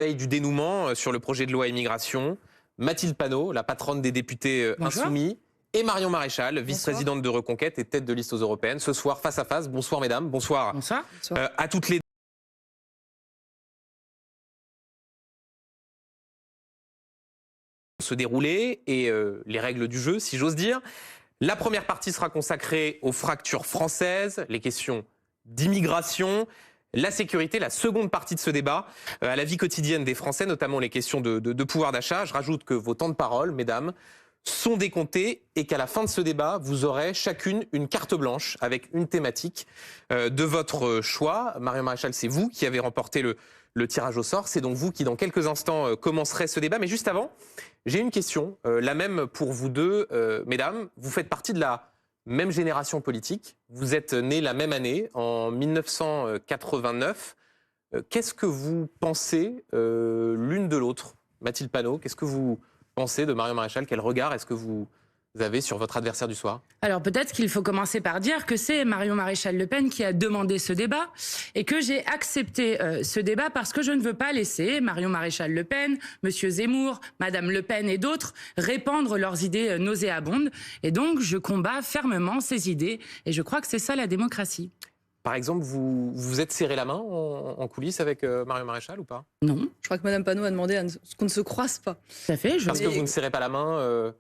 Veille du dénouement sur le projet de loi immigration, Mathilde Panot, la patronne des députés Insoumis, et Marion Maréchal, vice-présidente de Reconquête et tête de liste aux européennes. Ce soir, face à face. Bonsoir mesdames, bonsoir, Bonsoir. à toutes les deux. Se dérouler et les règles du jeu, si j'ose dire. La première partie sera consacrée aux fractures françaises, les questions d'immigration, la sécurité. La seconde partie de ce débat, à la vie quotidienne des Français, notamment les questions de pouvoir d'achat. Je rajoute que vos temps de parole, mesdames, sont décomptés et qu'à la fin de ce débat, vous aurez chacune une carte blanche avec une thématique de votre choix. Marion Maréchal, c'est vous qui avez remporté le tirage au sort. C'est donc vous qui, dans quelques instants, commencerez ce débat. Mais juste avant, j'ai une question, la même pour vous deux, mesdames. Vous faites partie de la même génération politique. Vous êtes nées la même année, en 1989. Qu'est-ce que vous pensez l'une de l'autre? Mathilde Panot, qu'est-ce que vous pensez de Marion Maréchal? Quel regard est-ce que vous avez sur votre adversaire du soir? Alors peut-être qu'il faut commencer par dire que c'est Marion Maréchal Le Pen qui a demandé ce débat et que j'ai accepté ce débat parce que je ne veux pas laisser Marion Maréchal Le Pen, Monsieur Zemmour, Madame Le Pen et d'autres répandre leurs idées nauséabondes. Et donc je combats fermement ces idées et je crois que c'est ça la démocratie. Par exemple, vous vous êtes serré la main en coulisses avec Marion Maréchal ou pas? Non. Je crois que Madame Panot a demandé qu'on ne se croise pas. Tout à fait. Parce que vous ne serrez pas la main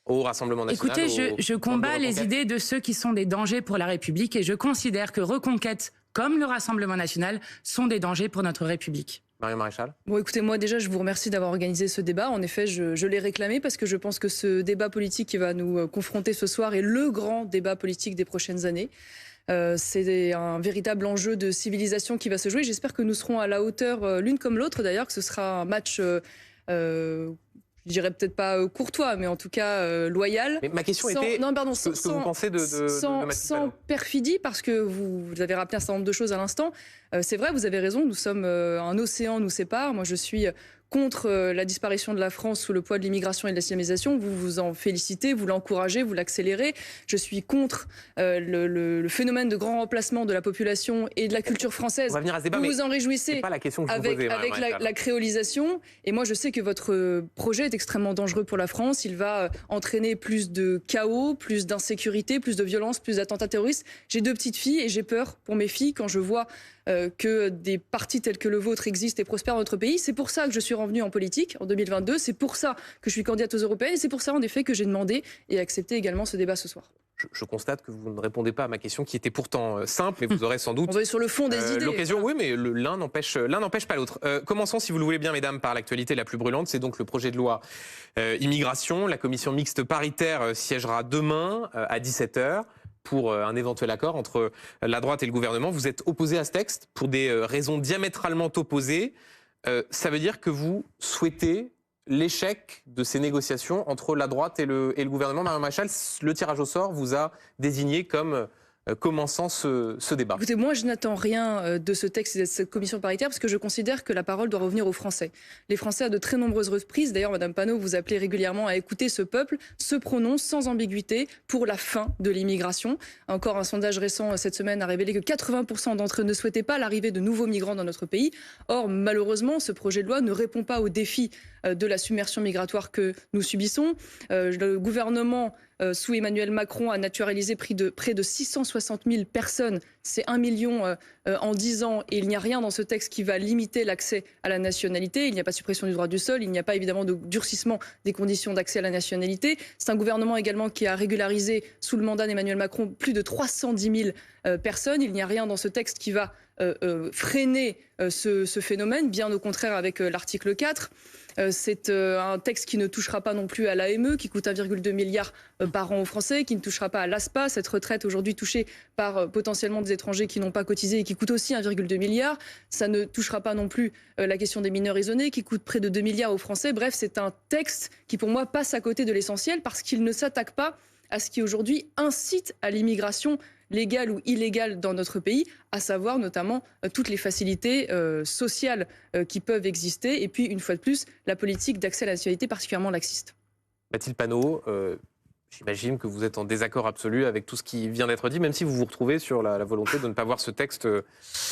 au Rassemblement national. Écoutez, je combats les idées de ceux qui sont des dangers pour la République et je considère que Reconquête, comme le Rassemblement national, sont des dangers pour notre République. Marion Maréchal. Bon, écoutez, moi déjà, je vous remercie d'avoir organisé ce débat. En effet, je l'ai réclamé parce que je pense que ce débat politique qui va nous confronter ce soir est le grand débat politique des prochaines années. C'est un véritable enjeu de civilisation qui va se jouer. J'espère que nous serons à la hauteur l'une comme l'autre, d'ailleurs, que ce sera un match, je dirais peut-être pas courtois, mais en tout cas loyal. Mais ma question était ce que vous pensez de sans perfidie, parce que vous avez rappelé un certain nombre de choses à l'instant. C'est vrai, vous avez raison, nous sommes un océan nous sépare. Moi, je suis contre la disparition de la France sous le poids de l'immigration et de l'islamisation. Vous vous en félicitez, vous l'encouragez, vous l'accélérez. Je suis contre le phénomène de grand remplacement de la population et de la culture française. On va venir à ce débat, vous vous en réjouissez pas la question que je avec, vous posais, avec la créolisation. Et moi, je sais que votre projet est extrêmement dangereux pour la France. Il va entraîner plus de chaos, plus d'insécurité, plus de violence, plus d'attentats terroristes. J'ai 2 petites filles et j'ai peur pour mes filles quand je vois que des partis tels que le vôtre existent et prospèrent dans notre pays. C'est pour ça que je suis revenue en politique en 2022. C'est pour ça que je suis candidate aux européennes. Et c'est pour ça, en effet, que j'ai demandé et accepté également ce débat ce soir. Je constate que vous ne répondez pas à ma question qui était pourtant simple, mais vous aurez sans doute... On va sur le fond des idées. L'occasion, oui, mais l'un n'empêche pas l'autre. Commençons, si vous le voulez bien, mesdames, par l'actualité la plus brûlante. C'est donc le projet de loi immigration. La commission mixte paritaire siégera demain à 17h. Pour un éventuel accord entre la droite et le gouvernement. Vous êtes opposé à ce texte pour des raisons diamétralement opposées. Ça veut dire que vous souhaitez l'échec de ces négociations entre la droite et le gouvernement. Marion Maréchal, le tirage au sort vous a désigné comme commençant ce débat. Écoutez, moi, je n'attends rien de ce texte et de cette commission paritaire parce que je considère que la parole doit revenir aux Français. Les Français, à de très nombreuses reprises, d'ailleurs, Madame Panot, vous appelez régulièrement à écouter ce peuple, se prononce sans ambiguïté pour la fin de l'immigration. Encore un sondage récent cette semaine a révélé que 80% d'entre eux ne souhaitaient pas l'arrivée de nouveaux migrants dans notre pays. Or, malheureusement, ce projet de loi ne répond pas aux défis de la submersion migratoire que nous subissons. Le gouvernement sous Emmanuel Macron a naturalisé près de 660 000 personnes. C'est 1 million en 10 ans et il n'y a rien dans ce texte qui va limiter l'accès à la nationalité. Il n'y a pas de suppression du droit du sol, il n'y a pas évidemment de durcissement des conditions d'accès à la nationalité. C'est un gouvernement également qui a régularisé sous le mandat d'Emmanuel Macron plus de 310 000 personnes. Il n'y a rien dans ce texte qui va freiner ce phénomène, bien au contraire avec l'article 4. C'est un texte qui ne touchera pas non plus à l'AME, qui coûte 1,2 milliard par an aux Français, qui ne touchera pas à l'ASPA, cette retraite aujourd'hui touchée par potentiellement des étrangers qui n'ont pas cotisé et qui coûte aussi 1,2 milliard. Ça ne touchera pas non plus la question des mineurs isolés, qui coûte près de 2 milliards aux Français. Bref, c'est un texte qui pour moi passe à côté de l'essentiel parce qu'il ne s'attaque pas à ce qui aujourd'hui incite à l'immigration légale ou illégale dans notre pays, à savoir notamment toutes les facilités sociales qui peuvent exister. Et puis, une fois de plus, la politique d'accès à la nationalité particulièrement laxiste. Mathilde Panot, j'imagine que vous êtes en désaccord absolu avec tout ce qui vient d'être dit, même si vous vous retrouvez sur la volonté de ne pas voir ce texte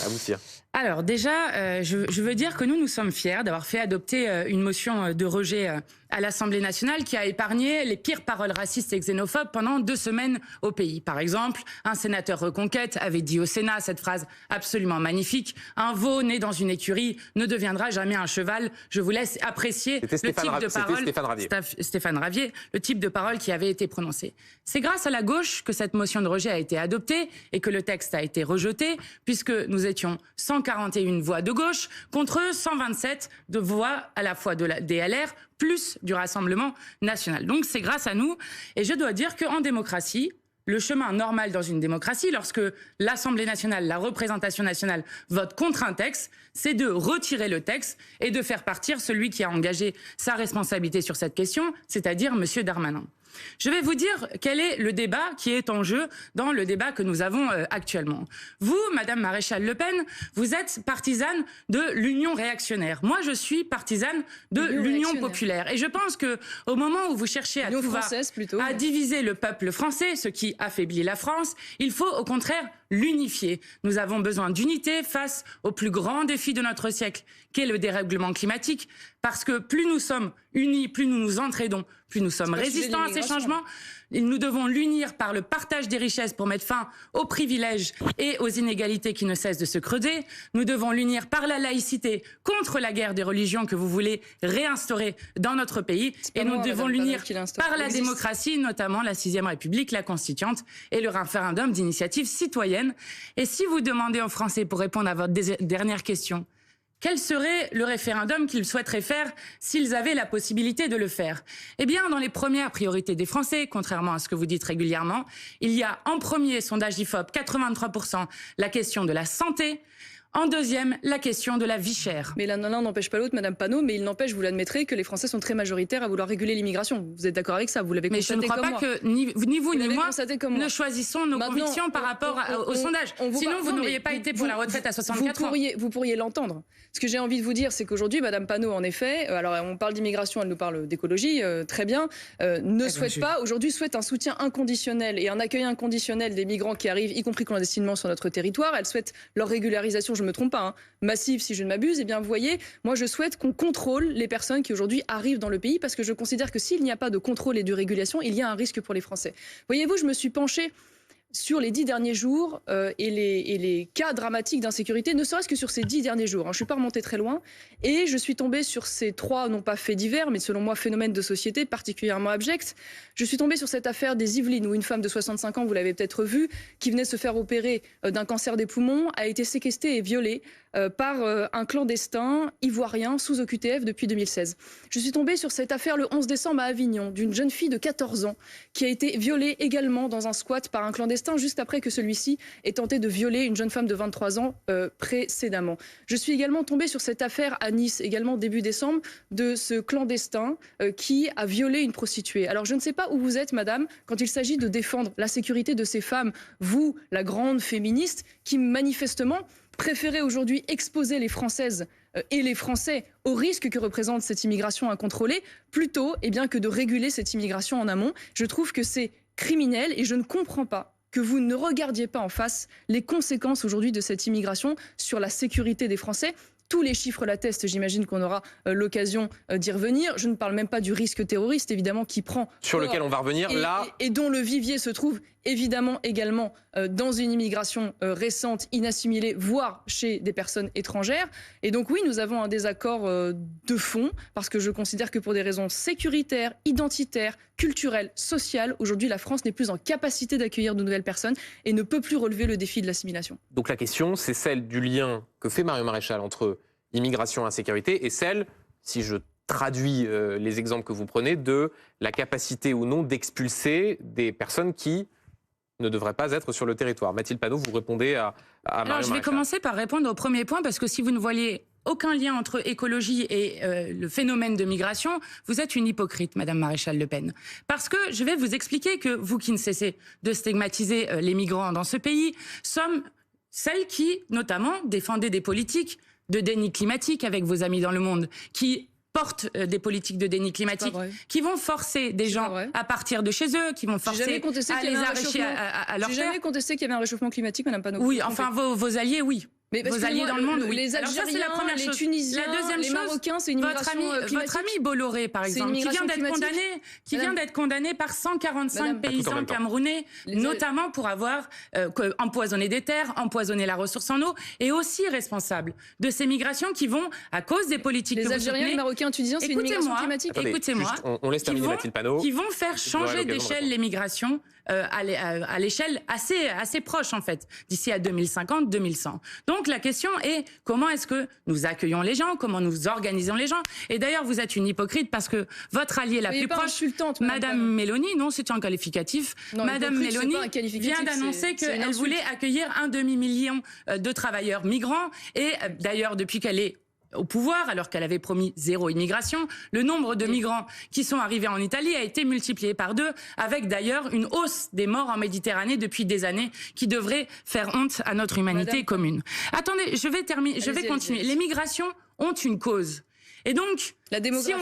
aboutir. Alors déjà, je veux dire que nous sommes fiers d'avoir fait adopter une motion de rejet à l'Assemblée nationale qui a épargné les pires paroles racistes et xénophobes pendant 2 semaines au pays. Par exemple, un sénateur Reconquête avait dit au Sénat cette phrase absolument magnifique: un veau né dans une écurie ne deviendra jamais un cheval. Je vous laisse apprécier le type de parole. Stéphane Ravier, le type de parole qui avait été prononcé. C'est grâce à la gauche que cette motion de rejet a été adoptée et que le texte a été rejeté, puisque nous étions 141 voix de gauche contre 127 de voix à la fois des LR plus du Rassemblement national. Donc c'est grâce à nous. Et je dois dire qu'en démocratie, le chemin normal dans une démocratie, lorsque l'Assemblée nationale, la représentation nationale vote contre un texte, c'est de retirer le texte et de faire partir celui qui a engagé sa responsabilité sur cette question, c'est-à-dire M. Darmanin. Je vais vous dire quel est le débat qui est en jeu dans le débat que nous avons actuellement. Vous, Madame Maréchal Le Pen, vous êtes partisane de l'Union réactionnaire. Moi, je suis partisane de l'Union populaire. Et je pense que au moment où vous cherchez à à diviser le peuple français, ce qui affaiblit la France, il faut au contraire l'unifier. Nous avons besoin d'unité face au plus grand défi de notre siècle, qu'est le dérèglement climatique, parce que plus nous sommes unis, plus nous nous entraidons, plus nous sommes résistants à ces changements. Nous devons l'unir par le partage des richesses pour mettre fin aux privilèges et aux inégalités qui ne cessent de se creuser. Nous devons l'unir par la laïcité contre la guerre des religions que vous voulez réinstaurer dans notre pays. Et nous devons l'unir par la démocratie, notamment la 6e République, la Constituante et le référendum d'initiative citoyenne. Et si vous demandez aux Français, pour répondre à votre dernière question, quel serait le référendum qu'ils souhaiteraient faire s'ils avaient la possibilité de le faire? Eh bien, dans les premières priorités des Français, contrairement à ce que vous dites régulièrement, il y a en premier, sondage IFOP, 83%, la question de la santé. En deuxième, la question de la vie chère. Mais l'un n'empêche pas l'autre, Madame Panot, mais il n'empêche, vous l'admettrez, que les Français sont très majoritaires à vouloir réguler l'immigration. Vous êtes d'accord avec ça? Vous l'avez constaté comme moi. Mais je ne crois pas que ni vous ni moi ne choisissons nos convictions par rapport au sondage. Sinon, vous n'auriez pas été pour la retraite à 64 ans. Vous pourriez l'entendre. Ce que j'ai envie de vous dire, c'est qu'aujourd'hui, Madame Panot, en effet, alors on parle d'immigration, elle nous parle d'écologie, très bien, souhaite un soutien inconditionnel et un accueil inconditionnel des migrants qui arrivent, y compris clandestinement sur notre territoire. Elle souhaite leur régularisation, je ne me trompe pas, massive si je ne m'abuse. Eh bien, vous voyez, moi je souhaite qu'on contrôle les personnes qui aujourd'hui arrivent dans le pays, parce que je considère que s'il n'y a pas de contrôle et de régulation, il y a un risque pour les Français. Voyez-vous, je me suis penchée sur les 10 derniers jours et les cas dramatiques d'insécurité, ne serait-ce que sur ces 10 derniers jours. Je ne suis pas remontée très loin et je suis tombée sur ces 3, non pas faits divers, mais selon moi phénomènes de société particulièrement abjects. Je suis tombée sur cette affaire des Yvelines où une femme de 65 ans, vous l'avez peut-être vue, qui venait se faire opérer d'un cancer des poumons, a été séquestrée et violée par un clandestin ivoirien sous OQTF depuis 2016. Je suis tombée sur cette affaire le 11 décembre à Avignon d'une jeune fille de 14 ans qui a été violée également dans un squat par un clandestin juste après que celui-ci ait tenté de violer une jeune femme de 23 ans précédemment. Je suis également tombée sur cette affaire à Nice, également début décembre, de ce clandestin qui a violé une prostituée. Alors je ne sais pas où vous êtes, madame, quand il s'agit de défendre la sécurité de ces femmes, vous, la grande féministe, qui manifestement préférez aujourd'hui exposer les Françaises et les Français au risque que représente cette immigration incontrôlée, plutôt que de réguler cette immigration en amont. Je trouve que c'est criminel et je ne comprends pas que vous ne regardiez pas en face les conséquences aujourd'hui de cette immigration sur la sécurité des Français. Tous les chiffres l'attestent, j'imagine qu'on aura l'occasion d'y revenir. Je ne parle même pas du risque terroriste, évidemment, qui prend... Sur lequel on va revenir, là... Et dont le vivier se trouve évidemment également dans une immigration récente, inassimilée, voire chez des personnes étrangères. Et donc oui, nous avons un désaccord de fond, parce que je considère que pour des raisons sécuritaires, identitaires, culturelles, sociales, aujourd'hui la France n'est plus en capacité d'accueillir de nouvelles personnes et ne peut plus relever le défi de l'assimilation. Donc la question, c'est celle du lien que fait Marion Maréchal entre immigration et insécurité, et celle, si je traduis les exemples que vous prenez, de la capacité ou non d'expulser des personnes qui ne devraient pas être sur le territoire. Mathilde Panot, vous répondez à Marion Maréchal. Je vais commencer par répondre au premier point, parce que si vous ne voyez aucun lien entre écologie et le phénomène de migration, vous êtes une hypocrite, Madame Maréchal Le Pen. Parce que je vais vous expliquer que vous qui ne cessez de stigmatiser les migrants dans ce pays, sommes celles qui, notamment, défendaient des politiques de déni climatique avec vos amis dans le monde, qui portent des politiques de déni climatique, qui vont forcer des gens à partir de chez eux, qui vont forcer à les arracher à leur terre. J'ai jamais contesté qu'il y avait un réchauffement climatique, Madame Panot. Oui, enfin vos alliés, oui. Mais vos alliés dans le monde, oui. Les Alors ça, Algériens, c'est la première les chose. Tunisiens, La deuxième les chose, Marocains, c'est une immigration climatique. Votre ami Bolloré, par C'est exemple, une qui vient immigration d'être climatique. condamné, vient d'être condamné par 145 Madame, paysans camerounais, notamment pour avoir empoisonné des terres, empoisonné la ressource en eau, et aussi responsable de ces migrations qui vont, à cause des politiques que Les vous Algériens, soutenez, les Marocains, Tunisiens, c'est une immigration climatique. Attendez, écoutez-moi, juste, on laisse terminer Mathilde Panot. qui vont faire changer d'échelle les migrations à l'échelle assez proche, en fait, d'ici à 2050, 2100. Donc la question est, comment est-ce que nous accueillons les gens, comment nous organisons les gens? Et d'ailleurs, vous êtes une hypocrite parce que votre alliée la plus proche, Madame Mélanie, non, c'est un qualificatif, non, Madame Mélanie vient d'annoncer qu'elle voulait accueillir 1 demi-million de travailleurs migrants. Et d'ailleurs, depuis qu'elle est au pouvoir, alors qu'elle avait promis 0 immigration, le nombre de migrants qui sont arrivés en Italie a été multiplié par 2, avec d'ailleurs une hausse des morts en Méditerranée depuis des années, qui devrait faire honte à notre humanité commune. Attendez, je vais continuer. Les migrations ont une cause. Et donc, la démographie.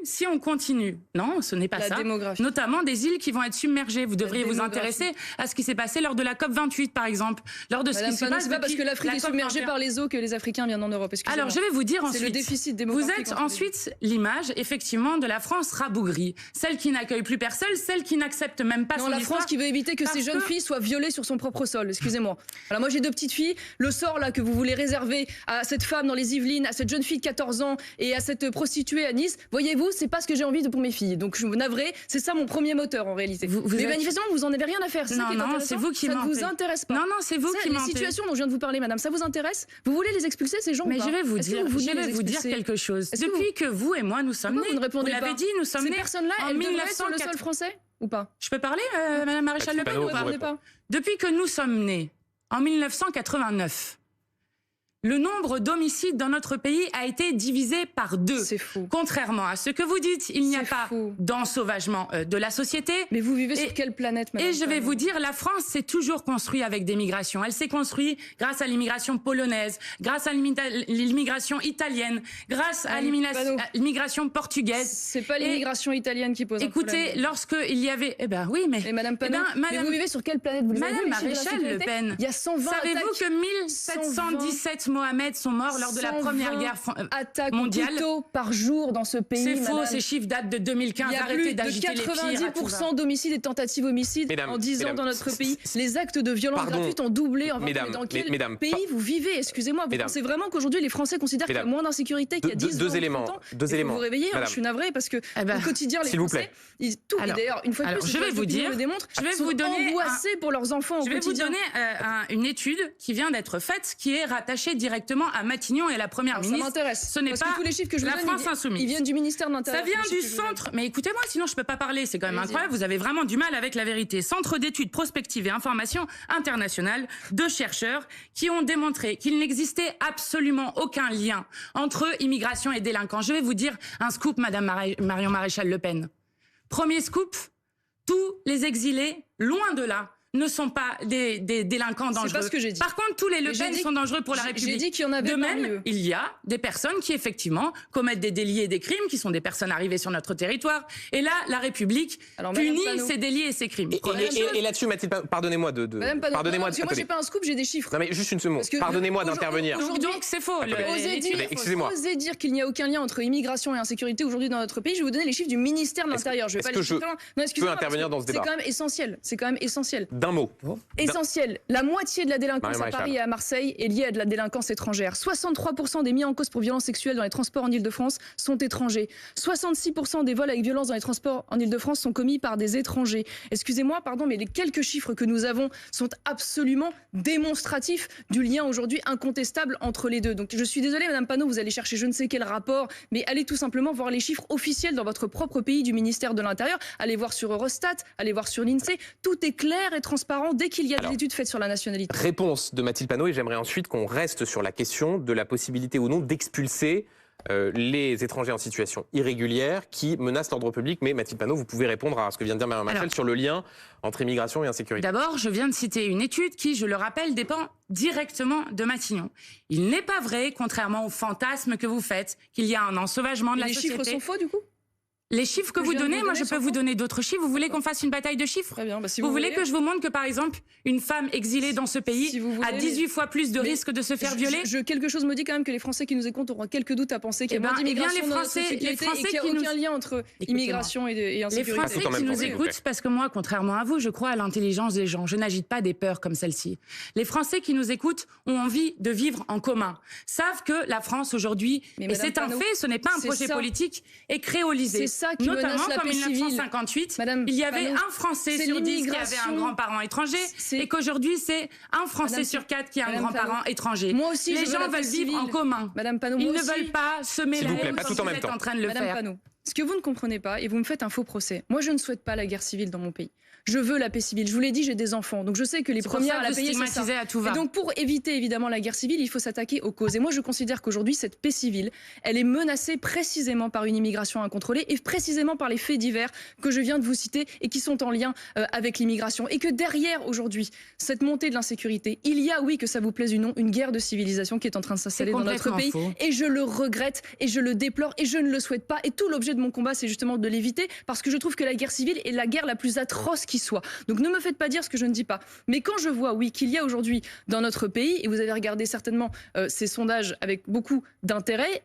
si on continue, non, ce n'est pas ça. Démographie. Notamment des îles qui vont être submergées. Vous devriez vous intéresser à ce qui s'est passé lors de la COP28, par exemple. Lors de ce qui se passe. C'est pas parce que l'Afrique est submergée par les eaux que les Africains viennent en Europe. Alors, je vais vous dire ensuite. C'est le déficit démographique. Vous êtes ensuite l'image, effectivement, de la France rabougrie. Celle qui n'accueille plus personne, celle qui n'accepte même pas son histoire. Non, la France qui veut éviter que ces jeunes filles soient violées sur son propre sol. Excusez-moi. Alors, moi, j'ai 2 petites filles. Le sort, là, que vous voulez réserver à cette femme dans les Yvelines, à cette jeune fille de 14 ans et à cette prostituée à Nice, voyez-vous, c'est pas ce que j'ai envie pour mes filles. Donc je suis navrée, c'est ça mon premier moteur en réalité. Mais manifestement, vous en avez rien à faire. Non, c'est vous qui mentez. Ça ne vous intéresse pas. Non, c'est vous qui mentez. Les situations dont je viens de vous parler, madame, ça vous intéresse? Vous voulez les expulser, ces gens? Mais ou pas? je vais vous dire quelque chose. Depuis que vous et moi, nous sommes nés, vous l'avez dit, nous sommes nés. Ces personnes-là, elles devraient être sur le sol français ou pas? Je peux parler, madame Maréchal Le Pen, ou pas? Depuis que nous sommes nés, en 1989, le nombre d'homicides dans notre pays a été divisé par 2. C'est fou. Contrairement à ce que vous dites, il n'y a pas d'ensauvagement de la société. Mais vous vivez sur quelle planète, madame? Et je vais vous dire, la France s'est toujours construite avec des migrations. Elle s'est construite grâce à l'immigration polonaise, grâce à l'immigration italienne, grâce à l'immigration portugaise. C'est pas l'immigration italienne qui pose un problème. Écoutez, lorsqu'il y avait... Eh ben oui, mais... Et madame Panot, mais vous vivez sur quelle planète? Madame Maréchal Le Pen, il y a 120 savez-vous que 1717 Mohamed sont morts lors de la première guerre mondiale. Couteaux par jour dans ce pays. C'est faux, ces chiffres datent de 2015. Arrêtez d'agiter les pires. Il y a plus de 90% d'homicides et tentatives homicides en 10 ans dans notre pays. Les actes de violence gratuite ont doublé. Dans quel pays vous vivez? Excusez-moi, vous pensez vraiment qu'aujourd'hui les Français considèrent qu'il y a moins d'insécurité qu'il y a 10 ans? Deux éléments. Vous vous réveillez, je suis navrée parce que au quotidien les Français, tout. Et d'ailleurs, une fois de plus, je vais vous dire, je vais vous donner angoissés pour leurs enfants au quotidien. Je vais vous donner une étude qui vient d'être faite, qui est rattachée directement à Matignon et à la première ministre. Ça m'intéresse. Ce n'est pas tous les chiffres que je la vous France donne, insoumise. Ils viennent du ministère de l'Intérieur. Ça vient du centre. Mais écoutez-moi, sinon je peux pas parler. C'est quand même incroyable. Vous avez vraiment du mal avec la vérité. Centre d'études prospectives et informations internationales de chercheurs qui ont démontré qu'il n'existait absolument aucun lien entre immigration et délinquants. Je vais vous dire un scoop, Madame Marion Maréchal Le Pen. Premier scoop, tous les exilés, loin de là, ne sont pas des délinquants dangereux. C'est pas ce que j'ai dit. Par contre, tous les Le Pen sont dangereux pour la République. J'ai dit qu'il y en avait de même, il y a des personnes qui, effectivement, commettent des délits et des crimes, qui sont des personnes arrivées sur notre territoire. Et là, la République punit ces délits et ces crimes. Et là-dessus, Mathilde, pardonnez-moi de... Pardonnez-moi moi, j'ai pas un scoop, j'ai des chiffres. Non, mais juste une seconde. Pardonnez-moi d'intervenir. Donc, c'est faux. Osez dire qu'il n'y a aucun lien entre immigration et insécurité aujourd'hui dans notre pays. Je vais vous donner les chiffres du ministère de l'Intérieur. Je vais pas les chiffrer. Non, excusez-moi. Intervenir dans ce débat. C'est quand même essentiel. C'est quand même essentiel. D'un mot. Essentiel. La moitié de la délinquance à Paris et à Marseille est liée à de la délinquance étrangère. 63% des mis en cause pour violences sexuelles dans les transports en Ile-de-France sont étrangers. 66% des vols avec violence dans les transports en Ile-de-France sont commis par des étrangers. Excusez-moi, pardon, mais les quelques chiffres que nous avons sont absolument démonstratifs du lien aujourd'hui incontestable entre les deux. Donc je suis désolée, Madame Panot, vous allez chercher je ne sais quel rapport, mais allez tout simplement voir les chiffres officiels dans votre propre pays du ministère de l'Intérieur. Allez voir sur Eurostat, allez voir sur l'INSEE. Tout est clair et transparent dès qu'il y a des études faites sur la nationalité. Réponse de Mathilde Panot, et j'aimerais ensuite qu'on reste sur la question de la possibilité ou non d'expulser les étrangers en situation irrégulière qui menacent l'ordre public. Mais Mathilde Panot, vous pouvez répondre à ce que vient de dire Marion Maréchal sur le lien entre immigration et insécurité. D'abord, je viens de citer une étude qui, je le rappelle, dépend directement de Matignon. Il n'est pas vrai, contrairement au fantasme que vous faites, qu'il y a un ensauvagement de la société. Les chiffres sont faux, du coup ? Les chiffres que vous donnez, moi je peux vous donner d'autres chiffres. Vous voulez qu'on fasse une bataille de chiffres? Très bien. Si vous voulez que je vous montre que par exemple, une femme exilée dans ce pays a 18 fois plus de risques de se faire violer? Quelque chose me dit quand même que les Français qui nous écoutent auront quelques doutes à penser qu'il y a moins d'immigration dans notre société et qu'il n'y a aucun lien entre immigration et insécurité. Les Français qui nous écoutent, parce que moi, contrairement à vous, je crois à l'intelligence des gens. Je n'agite pas des peurs comme celle-ci. Les Français qui nous écoutent ont envie de vivre en commun, savent que la France aujourd'hui, et c'est un fait, ce n'est pas un projet politique, est créolisé. C'est ça qui menace la comme en 1958, il y avait un Français sur 10 qui avait un grand-parent étranger, et qu'aujourd'hui, c'est un Français sur 4 qui a un grand-parent étranger. Moi aussi, les gens veulent vivre en commun. Madame Panot, ils ne veulent pas se mêler comme vous êtes en train de le faire. Panot, ce que vous ne comprenez pas, et vous me faites un faux procès, moi je ne souhaite pas la guerre civile dans mon pays. Je veux la paix civile. Je vous l'ai dit, j'ai des enfants. Donc je sais que les premières à la payer, c'est ça. À tout va. Et donc pour éviter évidemment la guerre civile, il faut s'attaquer aux causes. Et moi je considère qu'aujourd'hui, cette paix civile, elle est menacée précisément par une immigration incontrôlée et précisément par les faits divers que je viens de vous citer et qui sont en lien avec l'immigration. Et que derrière aujourd'hui, cette montée de l'insécurité, il y a, oui, que ça vous plaise ou non, une guerre de civilisation qui est en train de s'installer dans notre pays. Et je le regrette et je le déplore et je ne le souhaite pas. Et tout l'objet de mon combat, c'est justement de l'éviter parce que je trouve que la guerre civile est la guerre la plus atroce qui soit. Donc ne me faites pas dire ce que je ne dis pas. Mais quand je vois, oui, qu'il y a aujourd'hui dans notre pays, et vous avez regardé certainement ces sondages avec beaucoup d'intérêt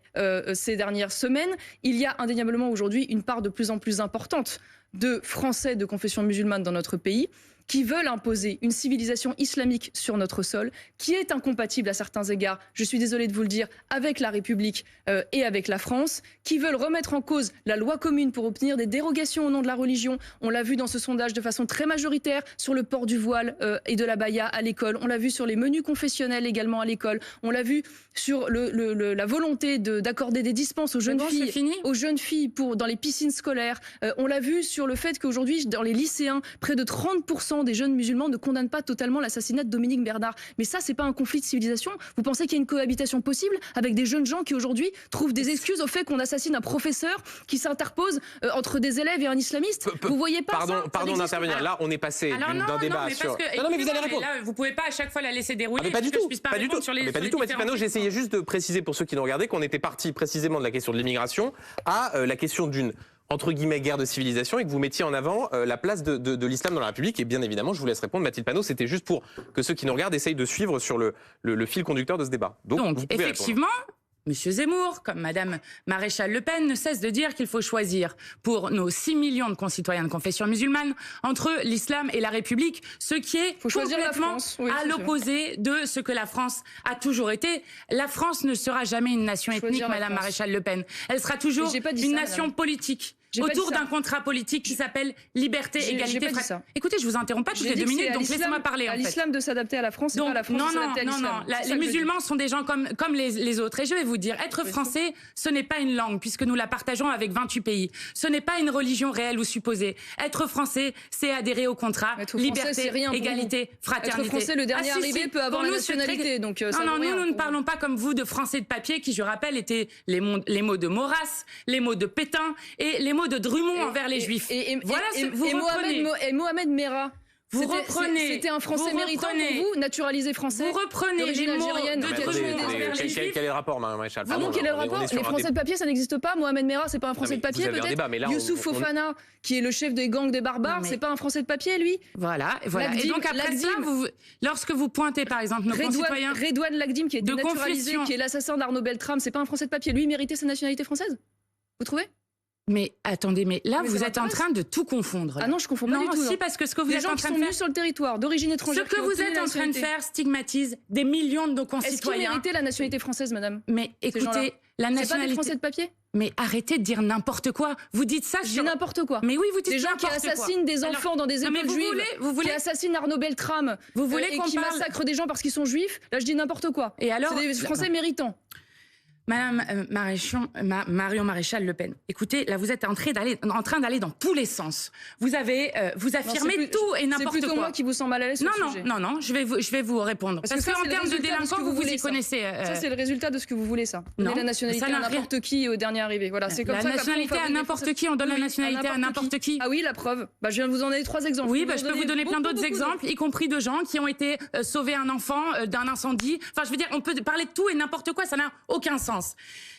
ces dernières semaines, il y a indéniablement aujourd'hui une part de plus en plus importante de Français de confession musulmane dans notre pays qui veulent imposer une civilisation islamique sur notre sol, qui est incompatible à certains égards, je suis désolée de vous le dire, avec la République et avec la France, qui veulent remettre en cause la loi commune pour obtenir des dérogations au nom de la religion. On l'a vu dans ce sondage de façon très majoritaire sur le port du voile et de la baya à l'école. On l'a vu sur les menus confessionnels également à l'école. On l'a vu sur la volonté d'accorder des dispenses aux jeunes filles dans les piscines scolaires. On l'a vu sur le fait qu'aujourd'hui, dans les lycéens, près de 30% des jeunes musulmans ne condamnent pas totalement l'assassinat de Dominique Bernard. Mais ça, c'est pas un conflit de civilisation? Vous pensez qu'il y a une cohabitation possible avec des jeunes gens qui aujourd'hui trouvent des excuses au fait qu'on assassine un professeur qui s'interpose entre des élèves et un islamiste? Vous voyez pas Pardon d'intervenir. Là, on est passé d'un débat sur... Non, mais vous allez répondre. Là, vous pouvez pas à chaque fois la laisser dérouler. Pas du tout. Pas du tout. Mathilde Panot, j'essayais juste de préciser pour ceux qui nous regardaient qu'on était parti précisément de la question de l'immigration à la question d'une entre guillemets guerre de civilisation et que vous mettiez en avant la place de l'islam dans la République. Et bien évidemment, je vous laisse répondre, Mathilde Panot, c'était juste pour que ceux qui nous regardent essayent de suivre sur le fil conducteur de ce débat. Donc effectivement, Monsieur Zemmour, comme Madame Maréchal Le Pen, ne cesse de dire qu'il faut choisir pour nos 6 millions de concitoyens de confession musulmane entre l'islam et la République, ce qui est complètement à l'opposé de ce que la France a toujours été. La France ne sera jamais une nation ethnique, Madame Maréchal LePen. Elle sera toujours une nation politique. Autour d'un contrat politique qui s'appelle liberté, égalité, Écoutez, je vous interromps pas toutes les 2 minutes, donc laissez-moi parler. À l'islam de s'adapter à la France, et pas à la France de s'adapter à l'islam. Les musulmans sont des gens comme les autres. Et je vais vous dire, être français, ce n'est pas une langue, puisque nous la partageons avec 28 pays. Ce n'est pas une religion réelle ou supposée. Être français, c'est adhérer au contrat. Liberté, égalité, fraternité. Être français, le dernier arrivé peut avoir la nationalité. Donc nous ne parlons pas comme vous de français de papier, qui, je rappelle, étaient les mots de Maurras, les mots de Pétain et les mots de Drummond envers les Juifs. Mohamed Merah. C'était un Français méritant pour vous, naturalisé français. Vous reprenez les mots de Drummond envers les Juifs. Quel est le rapport, Mme Maréchal? Quel est le rapport? Les Français de papier, ça n'existe pas. Mohamed Merah, c'est pas un Français de papier, peut-être. Youssouf Fofana, qui est le chef des gangs des barbares, c'est pas un Français de papier, lui. Voilà. Et donc après ça, lorsque vous pointez, par exemple, nos concitoyens... Redouane Lagdim, qui est dénaturalisé, qui est l'assassin d'Arnaud Beltrame, c'est pas un Français de papier. Lui, méritait sa nationalité française? Vous trouvez? Mais attendez, là vous êtes en train de tout confondre. Ah non, je confonds pas du tout. Si, parce que ce que vous êtes en train de faire sur le territoire d'origine étrangère. Ce que vous êtes en train de faire stigmatise des millions de nos concitoyens. Est-ce qu'il méritait la nationalité française, madame? Mais écoutez, la nationalité. C'est pas des Français de papier? Mais arrêtez de dire n'importe quoi. Vous dites ça sur... n'importe quoi. Mais oui, vous dites des gens qui assassinent des enfants dans des écoles juives, qui assassinent Arnaud Beltrame, et qui massacrent des gens parce qu'ils sont juifs. Là, je dis n'importe quoi. Et alors, c'est des Français méritants. Madame Marion Maréchal Le Pen, écoutez, là vous êtes en train d'aller dans tous les sens. Vous affirmez tout et n'importe quoi. C'est plutôt moi qui vous sens mal à l'aise sur le sujet. Non, je vais vous répondre. Parce qu'en termes de délinquants, vous y connaissez. Ça, c'est le résultat de ce que vous voulez, ça. Donner la nationalité à n'importe qui au dernier arrivé. Voilà, c'est comme ça. La nationalité à n'importe qui, on donne la nationalité à n'importe qui. Ah oui, la preuve. Je viens de vous en donner 3 exemples. Oui, je peux vous donner plein d'autres exemples, y compris de gens qui ont été sauvés un enfant d'un incendie. Enfin, je veux dire, on peut parler de tout et n'importe quoi, ça n'a aucun sens. sens.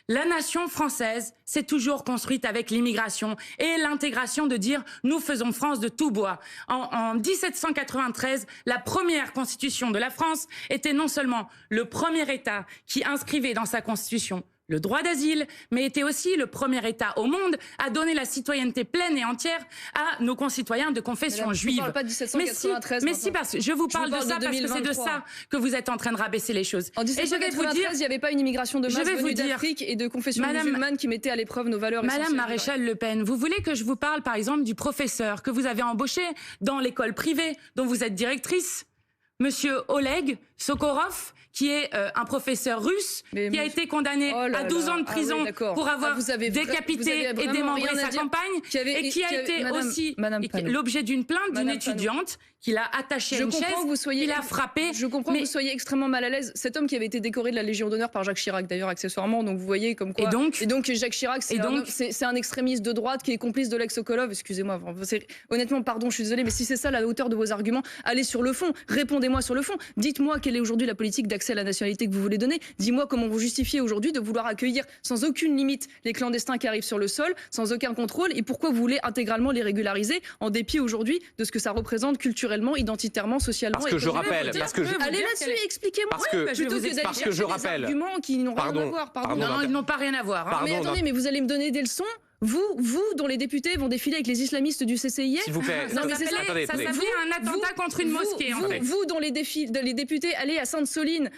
La nation française s'est toujours construite avec l'immigration et l'intégration de dire « nous faisons France de tout bois ». En 1793, la première constitution de la France était non seulement le premier État qui inscrivait dans sa constitution le droit d'asile, mais était aussi le premier État au monde à donner la citoyenneté pleine et entière à nos concitoyens de confession juive. Je ne parle pas de 1793. Mais si, parce que je vous parle de ça parce que c'est de ça que vous êtes en train de rabaisser les choses. En 1793, il n'y avait pas une immigration de masse venue d'Afrique et de confession musulmane qui mettait à l'épreuve nos valeurs essentielles. Madame Maréchal Le Pen, vous voulez que je vous parle par exemple du professeur que vous avez embauché dans l'école privée dont vous êtes directrice, Monsieur Oleg Sokorov, qui est un professeur russe, qui a été condamné à 12 ans de prison pour avoir décapité et démembré sa campagne, et qui a été aussi l'objet d'une plainte d'une étudiante qu'il a attachée à une chaise, qu'il a frappée. Je comprends que vous soyez extrêmement mal à l'aise. Cet homme qui avait été décoré de la Légion d'honneur par Jacques Chirac, d'ailleurs, accessoirement, donc vous voyez comme quoi... Et donc Jacques Chirac, c'est un extrémiste de droite qui est complice de l'ex-Sokolov. Excusez-moi, honnêtement, pardon, je suis désolée, mais si c'est ça la hauteur de vos arguments, allez sur le fond, répondez-moi sur le fond. Dites-moi quelle est aujourd'hui la politique d'accès à la nationalité que vous voulez donner. Dis-moi comment vous justifiez aujourd'hui de vouloir accueillir sans aucune limite les clandestins qui arrivent sur le sol, sans aucun contrôle, et pourquoi vous voulez intégralement les régulariser en dépit aujourd'hui de ce que ça représente culturellement, identitairement, socialement. Parce que je rappelle, allez là-dessus, expliquez-moi. Plutôt que d'aller chercher des arguments qui n'ont rien à voir. Non, ils n'ont pas rien à voir. Mais attendez, mais vous allez me donner des leçons. Vous, dont les députés vont défiler avec les islamistes du CCIF. S'il vous plaît. Ça s'appelait un attentat contre une mosquée. Vous, dont les députés allaient à Sainte-Soline,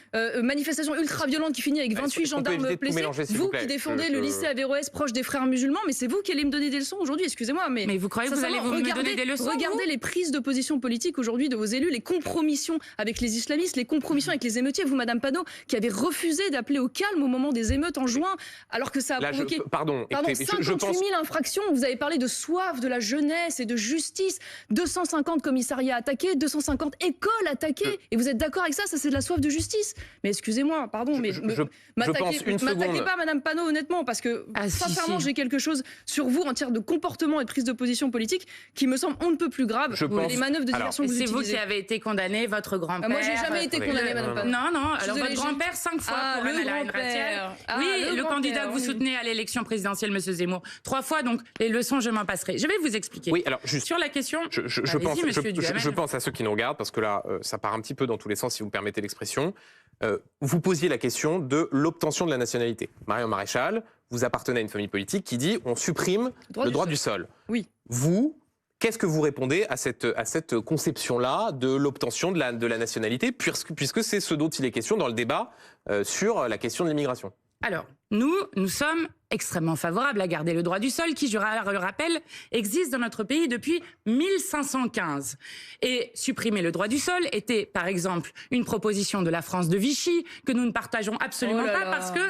manifestation ultra-violente qui finit avec 28 gendarmes blessés. Vous qui défendez le lycée Averroès proche des frères musulmans, mais c'est vous qui allez me donner des leçons aujourd'hui, excusez-moi. Mais vous croyez que vous allez me donner des leçons? Regardez les prises de position politique aujourd'hui de vos élus, les compromissions avec les islamistes, les compromissions avec les émeutiers. Vous, Madame Panot, qui avez refusé d'appeler au calme au moment des émeutes en juin, alors que ça a provoqué... Pardon, 58 000 infractions. Vous avez parlé de soif de la jeunesse et de justice. 250 commissariats attaqués, 250 écoles attaquées. Et vous êtes d'accord avec ça? Ça, c'est de la soif de justice. Mais excusez-moi, pardon, mais m'attaquez pas, Madame Panot, honnêtement, parce que sincèrement, j'ai quelque chose sur vous en termes de comportement et de prise de position politique qui me semble on ne peut plus grave. Les manœuvres de diversion que vous utilisez. C'est vous qui avez été condamné, votre grand-père. Moi, j'ai jamais été condamné, Madame Panot. Non. Alors votre grand-père 5 fois pour la haine raciale. Oui, le candidat que vous soutenez à l'élection présidentielle, Monsieur Zemmour, 3 fois. Donc les leçons, je m'en passerai. Je vais vous expliquer. Oui, alors juste sur la question. Je pense à ceux qui nous regardent parce que là, ça part un petit peu dans tous les sens, si vous me permettez l'expression. Vous posiez la question de l'obtention de la nationalité. Marion Maréchal, vous appartenez à une famille politique qui dit on supprime le droit du sol. Oui. Vous, qu'est-ce que vous répondez à cette conception-là de l'obtention de la nationalité, puisque c'est ce dont il est question dans le débat sur la question de l'immigration? Alors, nous sommes extrêmement favorables à garder le droit du sol qui, je le rappelle, existe dans notre pays depuis 1515. Et supprimer le droit du sol était, par exemple, une proposition de la France de Vichy que nous ne partageons absolument pas parce que...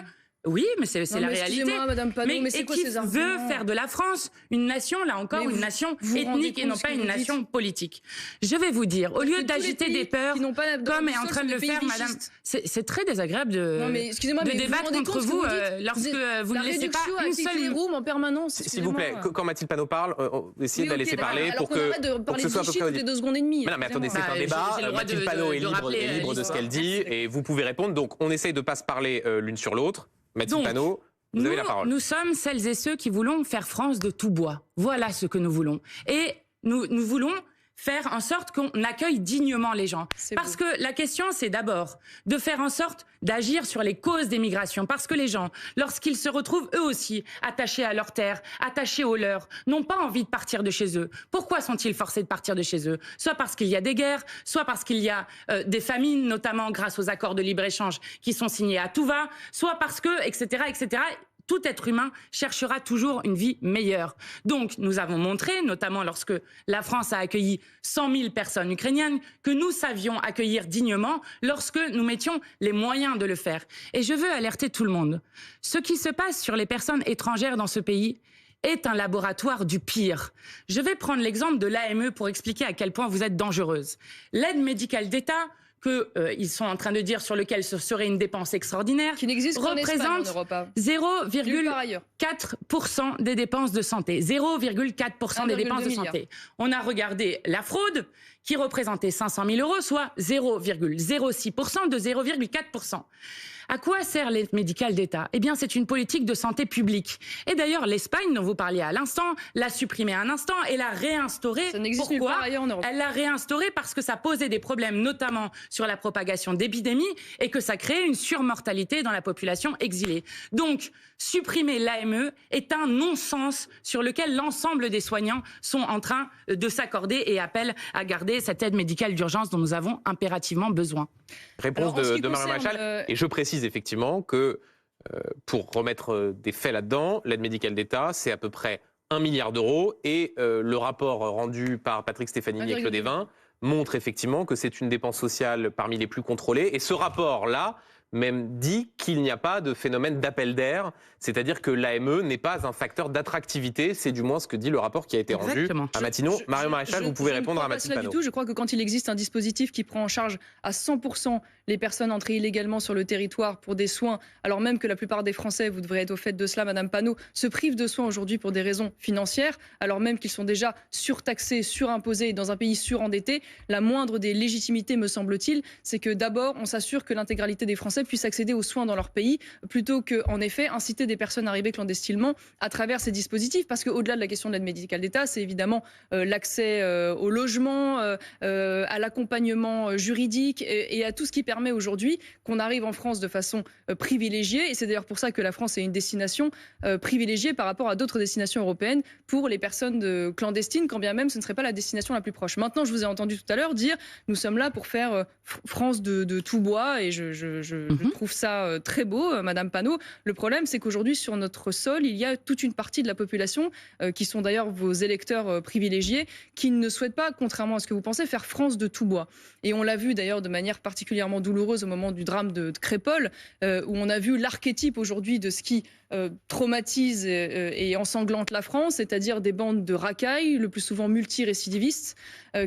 Oui, mais c'est la réalité. Madame Panot, mais c'est quoi ces arguments ? Veut faire de la France une nation, là encore, une nation ethnique et non pas une nation politique. Je vais vous dire, au lieu d'agiter des peurs, comme est en train de le faire Madame... C'est très désagréable de débattre contre vous lorsque vous ne laissez pas une seule... en permanence. S'il vous plaît, quand Mathilde Panot parle, essayez de la laisser parler pour que ce soit à peu près... toutes les 2 secondes et demie. Non mais attendez, c'est un débat. Mathilde Panot est libre de ce qu'elle dit et vous pouvez répondre. Donc on essaye de ne pas se parler l'une sur l'autre. Mathilde Panot, vous avez la parole. Nous sommes celles et ceux qui voulons faire France de tout bois. Voilà ce que nous voulons. Et nous voulons faire en sorte qu'on accueille dignement les gens. Parce que la question, c'est d'abord de faire en sorte d'agir sur les causes des migrations. Parce que les gens, lorsqu'ils se retrouvent eux aussi attachés à leur terre, attachés aux leurs, n'ont pas envie de partir de chez eux. Pourquoi sont-ils forcés de partir de chez eux? Soit parce qu'il y a des guerres, soit parce qu'il y a des famines, notamment grâce aux accords de libre-échange qui sont signés à tout va, soit parce que, etc., etc., tout être humain cherchera toujours une vie meilleure. Donc, nous avons montré, notamment lorsque la France a accueilli 100 000 personnes ukrainiennes, que nous savions accueillir dignement lorsque nous mettions les moyens de le faire. Et je veux alerter tout le monde. Ce qui se passe sur les personnes étrangères dans ce pays est un laboratoire du pire. Je vais prendre l'exemple de l'AME pour expliquer à quel point vous êtes dangereuse. L'aide médicale d'État, qu'ils sont en train de dire sur lequel ce serait une dépense extraordinaire, qui n'existe qu'en Espagne, en Europe. 0,4% des dépenses de santé. 0,4% des dépenses de santé. On a regardé la fraude, qui représentait 500 000 euros, soit 0,06% de 0,4%. À quoi sert l'aide médicale d'État? Eh bien, c'est une politique de santé publique. Et d'ailleurs, l'Espagne, dont vous parliez à l'instant, l'a supprimée à un instant et l'a réinstaurée. Ça n'existe nulle part ailleurs en Europe. Elle l'a réinstaurée parce que ça posait des problèmes, notamment sur la propagation d'épidémies, et que ça créait une surmortalité dans la population exilée. Donc, supprimer l'AME est un non-sens sur lequel l'ensemble des soignants sont en train de s'accorder et appellent à garder cette aide médicale d'urgence dont nous avons impérativement besoin. Réponse de Marion Maréchal. Et je précise effectivement que, pour remettre des faits là-dedans, l'aide médicale d'État, c'est à peu près 1 milliard d'euros. Et le rapport rendu par Patrick Stefanini et Claude Évin montre effectivement que c'est une dépense sociale parmi les plus contrôlées. Et ce rapport-là même dit qu'il n'y a pas de phénomène d'appel d'air, c'est-à-dire que l'AME n'est pas un facteur d'attractivité, c'est du moins ce que dit le rapport qui a été rendu à Matignon. Marion Maréchal, vous pouvez répondre à Mathilde Panot. Je crois que quand il existe un dispositif qui prend en charge à 100% les personnes entrées illégalement sur le territoire pour des soins, alors même que la plupart des Français, vous devrez être au fait de cela, Madame Panot, se privent de soins aujourd'hui pour des raisons financières, alors même qu'ils sont déjà surtaxés, surimposés dans un pays surendetté, la moindre des légitimités, me semble-t-il, c'est que d'abord, on s'assure que l'intégralité des Français puissent accéder aux soins dans leur pays, plutôt qu'en effet inciter des personnes arrivées clandestinement à travers ces dispositifs. Parce qu'au-delà de la question de l'aide médicale d'État, c'est évidemment l'accès au logement, à l'accompagnement juridique et à tout ce qui permet aujourd'hui qu'on arrive en France de façon privilégiée. Et c'est d'ailleurs pour ça que la France est une destination privilégiée par rapport à d'autres destinations européennes pour les personnes clandestines, quand bien même ce ne serait pas la destination la plus proche. Maintenant, je vous ai entendu tout à l'heure dire nous sommes là pour faire France de tout bois, et je trouve ça très beau, Madame Panot. Le problème, c'est qu'aujourd'hui, sur notre sol, il y a toute une partie de la population, qui sont d'ailleurs vos électeurs privilégiés, qui ne souhaitent pas, contrairement à ce que vous pensez, faire France de tout bois. Et on l'a vu d'ailleurs de manière particulièrement douloureuse au moment du drame de Crépol, où on a vu l'archétype aujourd'hui de ce qui traumatise et ensanglante la France, c'est-à-dire des bandes de racailles, le plus souvent multirécidivistes,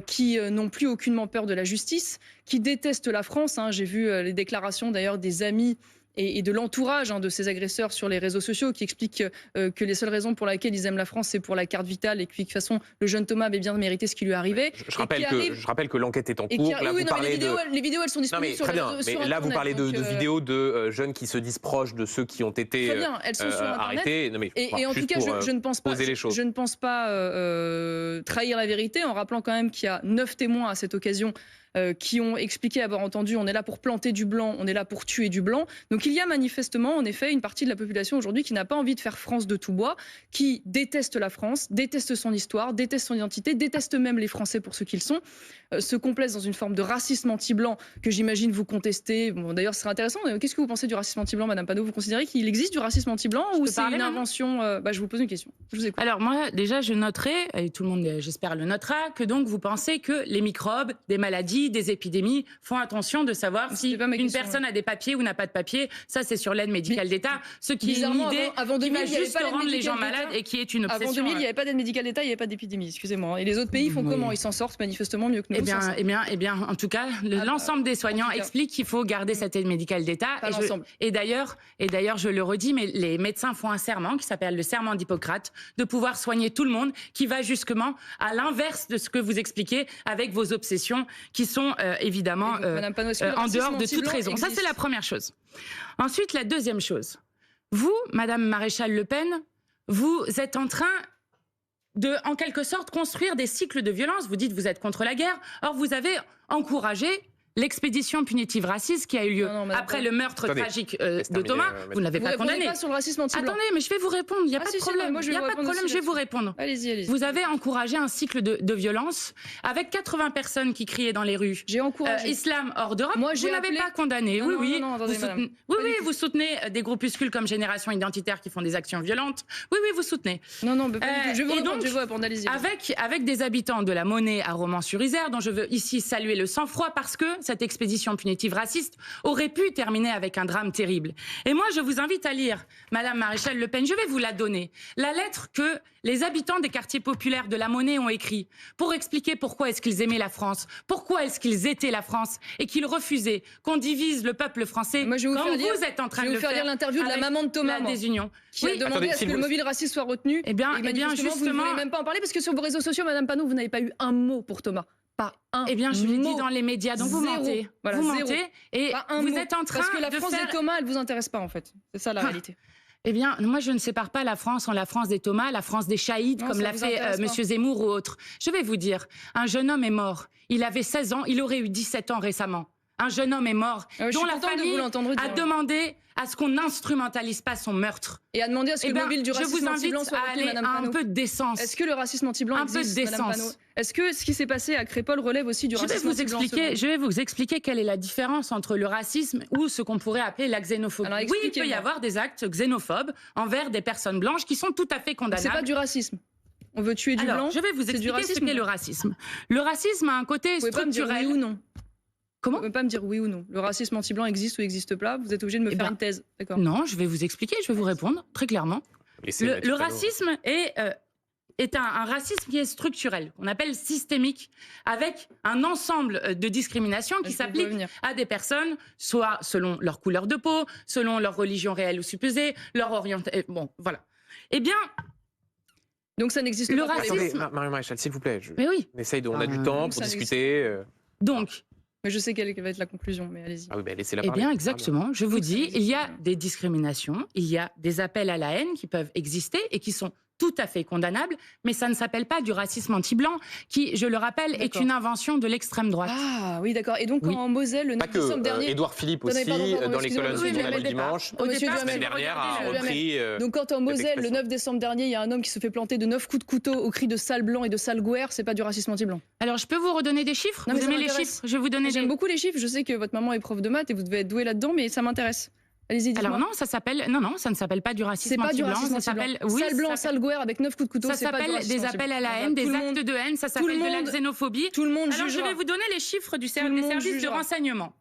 qui n'ont plus aucunement peur de la justice, qui détestent la France. J'ai vu les déclarations d'ailleurs des amis et de l'entourage de ces agresseurs sur les réseaux sociaux, qui expliquent que les seules raisons pour lesquelles ils aiment la France, c'est pour la carte vitale, et que de toute façon, le jeune Thomas avait bien mérité ce qui lui est arrivé. Je rappelle que l'enquête est en cours. Là, vous parlez les vidéos, elles sont disponibles sur les réseaux. Mais là, vous parlez de vidéos de jeunes qui se disent proches de ceux qui ont été elles sont sur arrêtés. Non, mais et en tout cas, je ne pense pas trahir la vérité, en rappelant quand même qu'il y a 9 témoins à cette occasion qui ont expliqué avoir entendu on est là pour planter du blanc, on est là pour tuer du blanc. Donc il y a manifestement en effet une partie de la population aujourd'hui qui n'a pas envie de faire France de tout bois, qui déteste la France, déteste son histoire, déteste son identité, déteste même les Français pour ce qu'ils sont, se complaisent dans une forme de racisme anti-blanc que j'imagine vous contestez. Bon, d'ailleurs ce serait intéressant, qu'est-ce que vous pensez du racisme anti-blanc, Madame Panot? Vous considérez qu'il existe du racisme anti-blanc ou c'est une invention? Je vous pose une question, je vous écoute. Alors moi déjà je noterai, et tout le monde j'espère le notera, que donc vous pensez que les microbes, des maladies, des épidémies font attention de savoir si une personne a des papiers ou n'a pas de papiers. Ça, c'est sur l'aide médicale d'État. Ce qui est une idée qui va juste rendre les gens malades et qui est une obsession. Avant 2000, il n'y avait pas d'aide médicale d'État, il n'y avait pas d'épidémie, excusez-moi. Et les autres pays font comment? Ils s'en sortent manifestement mieux que nous. Eh bien, en tout cas, l'ensemble des soignants explique qu'il faut garder cette aide médicale d'État. Et d'ailleurs, je le redis, mais les médecins font un serment qui s'appelle le serment d'Hippocrate, de pouvoir soigner tout le monde, qui va justement à l'inverse de ce que vous expliquez avec vos obsessions qui sont évidemment en dehors de toute raison. Ça, c'est la première chose. Ensuite, la deuxième chose. Vous, Madame Maréchal Le Pen, vous êtes en train de, en quelque sorte, construire des cycles de violence. Vous dites que vous êtes contre la guerre. Or, vous avez encouragé l'expédition punitive raciste qui a eu lieu après le meurtre tragique de Thomas. Vous ne l'avez pas condamné. Pas sur le racisme anti-blanc. Attendez, mais je vais vous répondre. Il n'y a pas de problème. Il n'y a pas de problème, je vais vous répondre. Allez-y. Vous avez encouragé un cycle de violence avec 80 personnes qui criaient dans les rues. J'ai encouragé. Islam hors d'Europe. Vous n'avez pas condamné. Vous soutenez des groupuscules comme Génération Identitaire qui font des actions violentes. Oui, vous soutenez. Non, je vais vous répondre. Allez-y. Avec des habitants de la Monnaie à Romans-sur-Isère, dont je veux ici saluer le sang-froid parce que cette expédition punitive raciste aurait pu terminer avec un drame terrible. Et moi, je vous invite à lire, Madame Maréchal Le Pen, je vais vous la donner, la lettre que les habitants des quartiers populaires de la Monnaie ont écrit pour expliquer pourquoi est-ce qu'ils aimaient la France, pourquoi est-ce qu'ils étaient la France et qu'ils refusaient qu'on divise le peuple français. Moi, vous êtes en train de le faire. Je vais vous faire lire l'interview de la maman de Thomas, la désunion. Qui a demandé à ce que le mobile raciste soit retenu. Eh bien, justement, vous ne voulez même pas en parler parce que sur vos réseaux sociaux, Madame Panot, vous n'avez pas eu un mot pour Thomas. Pas un Eh bien, je l'ai mot. dit dans les médias, donc vous Zéro. mentez. Voilà, vous zéro. mentez et Pas un vous mot. êtes en train Parce que la de France faire... des Thomas, elle vous intéresse pas en fait. C'est ça la réalité. Eh bien, moi, je ne sépare pas la France en la France des Thomas, la France des Chaïds, Non, comme ça l'a vous fait intéresse pas. Monsieur Zemmour ou autre. Je vais vous dire, un jeune homme est mort. Il avait 16 ans, il aurait eu 17 ans récemment. Un jeune homme est mort, Je dont suis la contente de famille vous l'entendre dire. a demandé à ce qu'on n'instrumentalise pas son meurtre. Et à demander à ce que Eh le bien, mobile du je racisme vous invite anti-blanc soit à retenu, aller Madame à un Panot. peu de décence. Est-ce que le racisme anti-blanc Un peu de existe, Madame décence. Panot? Est-ce que ce qui s'est passé à Crépol relève aussi du Je vais racisme vous anti-blanc? expliquer. Je vais vous expliquer quelle est la différence entre le racisme ou ce qu'on pourrait appeler la xénophobie. Alors, Oui, il peut y expliquez-moi. avoir des actes xénophobes envers des personnes blanches qui sont tout à fait C'est condamnables. pas du racisme. On veut tuer du Alors, blanc. je vais vous c'est du expliquer ce racisme. qu'est le racisme. Le racisme a un côté Vous pouvez pas me dire structurel. oui ou non. Comment Vous pouvez pas me dire oui ou non. Le racisme anti-blanc existe ou n'existe pas. Vous êtes obligé de me Eh faire ben, une thèse. D'accord. Non, je vais vous expliquer, je vais vous répondre très clairement. Le racisme est un racisme qui est structurel, qu'on appelle systémique, avec un ensemble de discriminations qui Je vais s'appliquent revenir. à des personnes, soit selon leur couleur de peau, selon leur religion réelle ou supposée, leur orientation. Bon, voilà. Eh bien, Donc ça n'existe Le pas. pour les racisme- blancs. Attendez, Marion Maréchal, s'il vous plaît. mais oui. On essaye, on a du temps donc pour ça discuter. Donc, Mais je sais quelle va être la conclusion, mais allez-y. Ah oui, ben laissez-la eh parler. bien, exactement. Je vous Donc, ça dis, existe il y a bien. des discriminations, il y a des appels à la haine qui peuvent exister et qui sont tout à fait condamnables, mais ça ne s'appelle pas du racisme anti-blanc, qui, je le rappelle, est D'accord. une invention de l'extrême droite. Ah oui, d'accord. Et donc Oui. quand en Moselle, le Pas 9 décembre que. dernier... Édouard Philippe Attendez, aussi, pardon, dans les excusez-moi, colonnes oui, du mais Journal le du Dimanche, Oh, Au monsieur départ, Duhamel, la semaine dernière, a regardez, repris. Donc quand en Moselle, le expression. 9 décembre dernier, il y a un homme qui se fait planter de 9 coups de couteau au cri de sale blanc et de sale gouère, c'est pas du racisme anti-blanc. Alors, je peux vous redonner des chiffres? Non, mais Vous ça aimez les m'intéresse. chiffres? Je vais vous donner J'aime des... beaucoup les chiffres, je sais que votre maman est prof de maths et vous devez être doué là-dedans, mais ça m'intéresse. Allez-y, dites-moi. Alors non, ça s'appelle... Non, ça ne s'appelle pas du C'est racisme pas du anti-blanc. racisme Ça anti-blanc. s'appelle... Oui, Sale blanc, ça sale gouère avec 9 coups de couteau, ça c'est pas du s'appelle racisme des appels à la anti-blanc. haine, des Tout le actes monde- de haine, ça tout s'appelle le de la monde- xénophobie. Tout le monde Alors, je jugera. vais vous donner les chiffres du le des monde services de jugera. renseignement.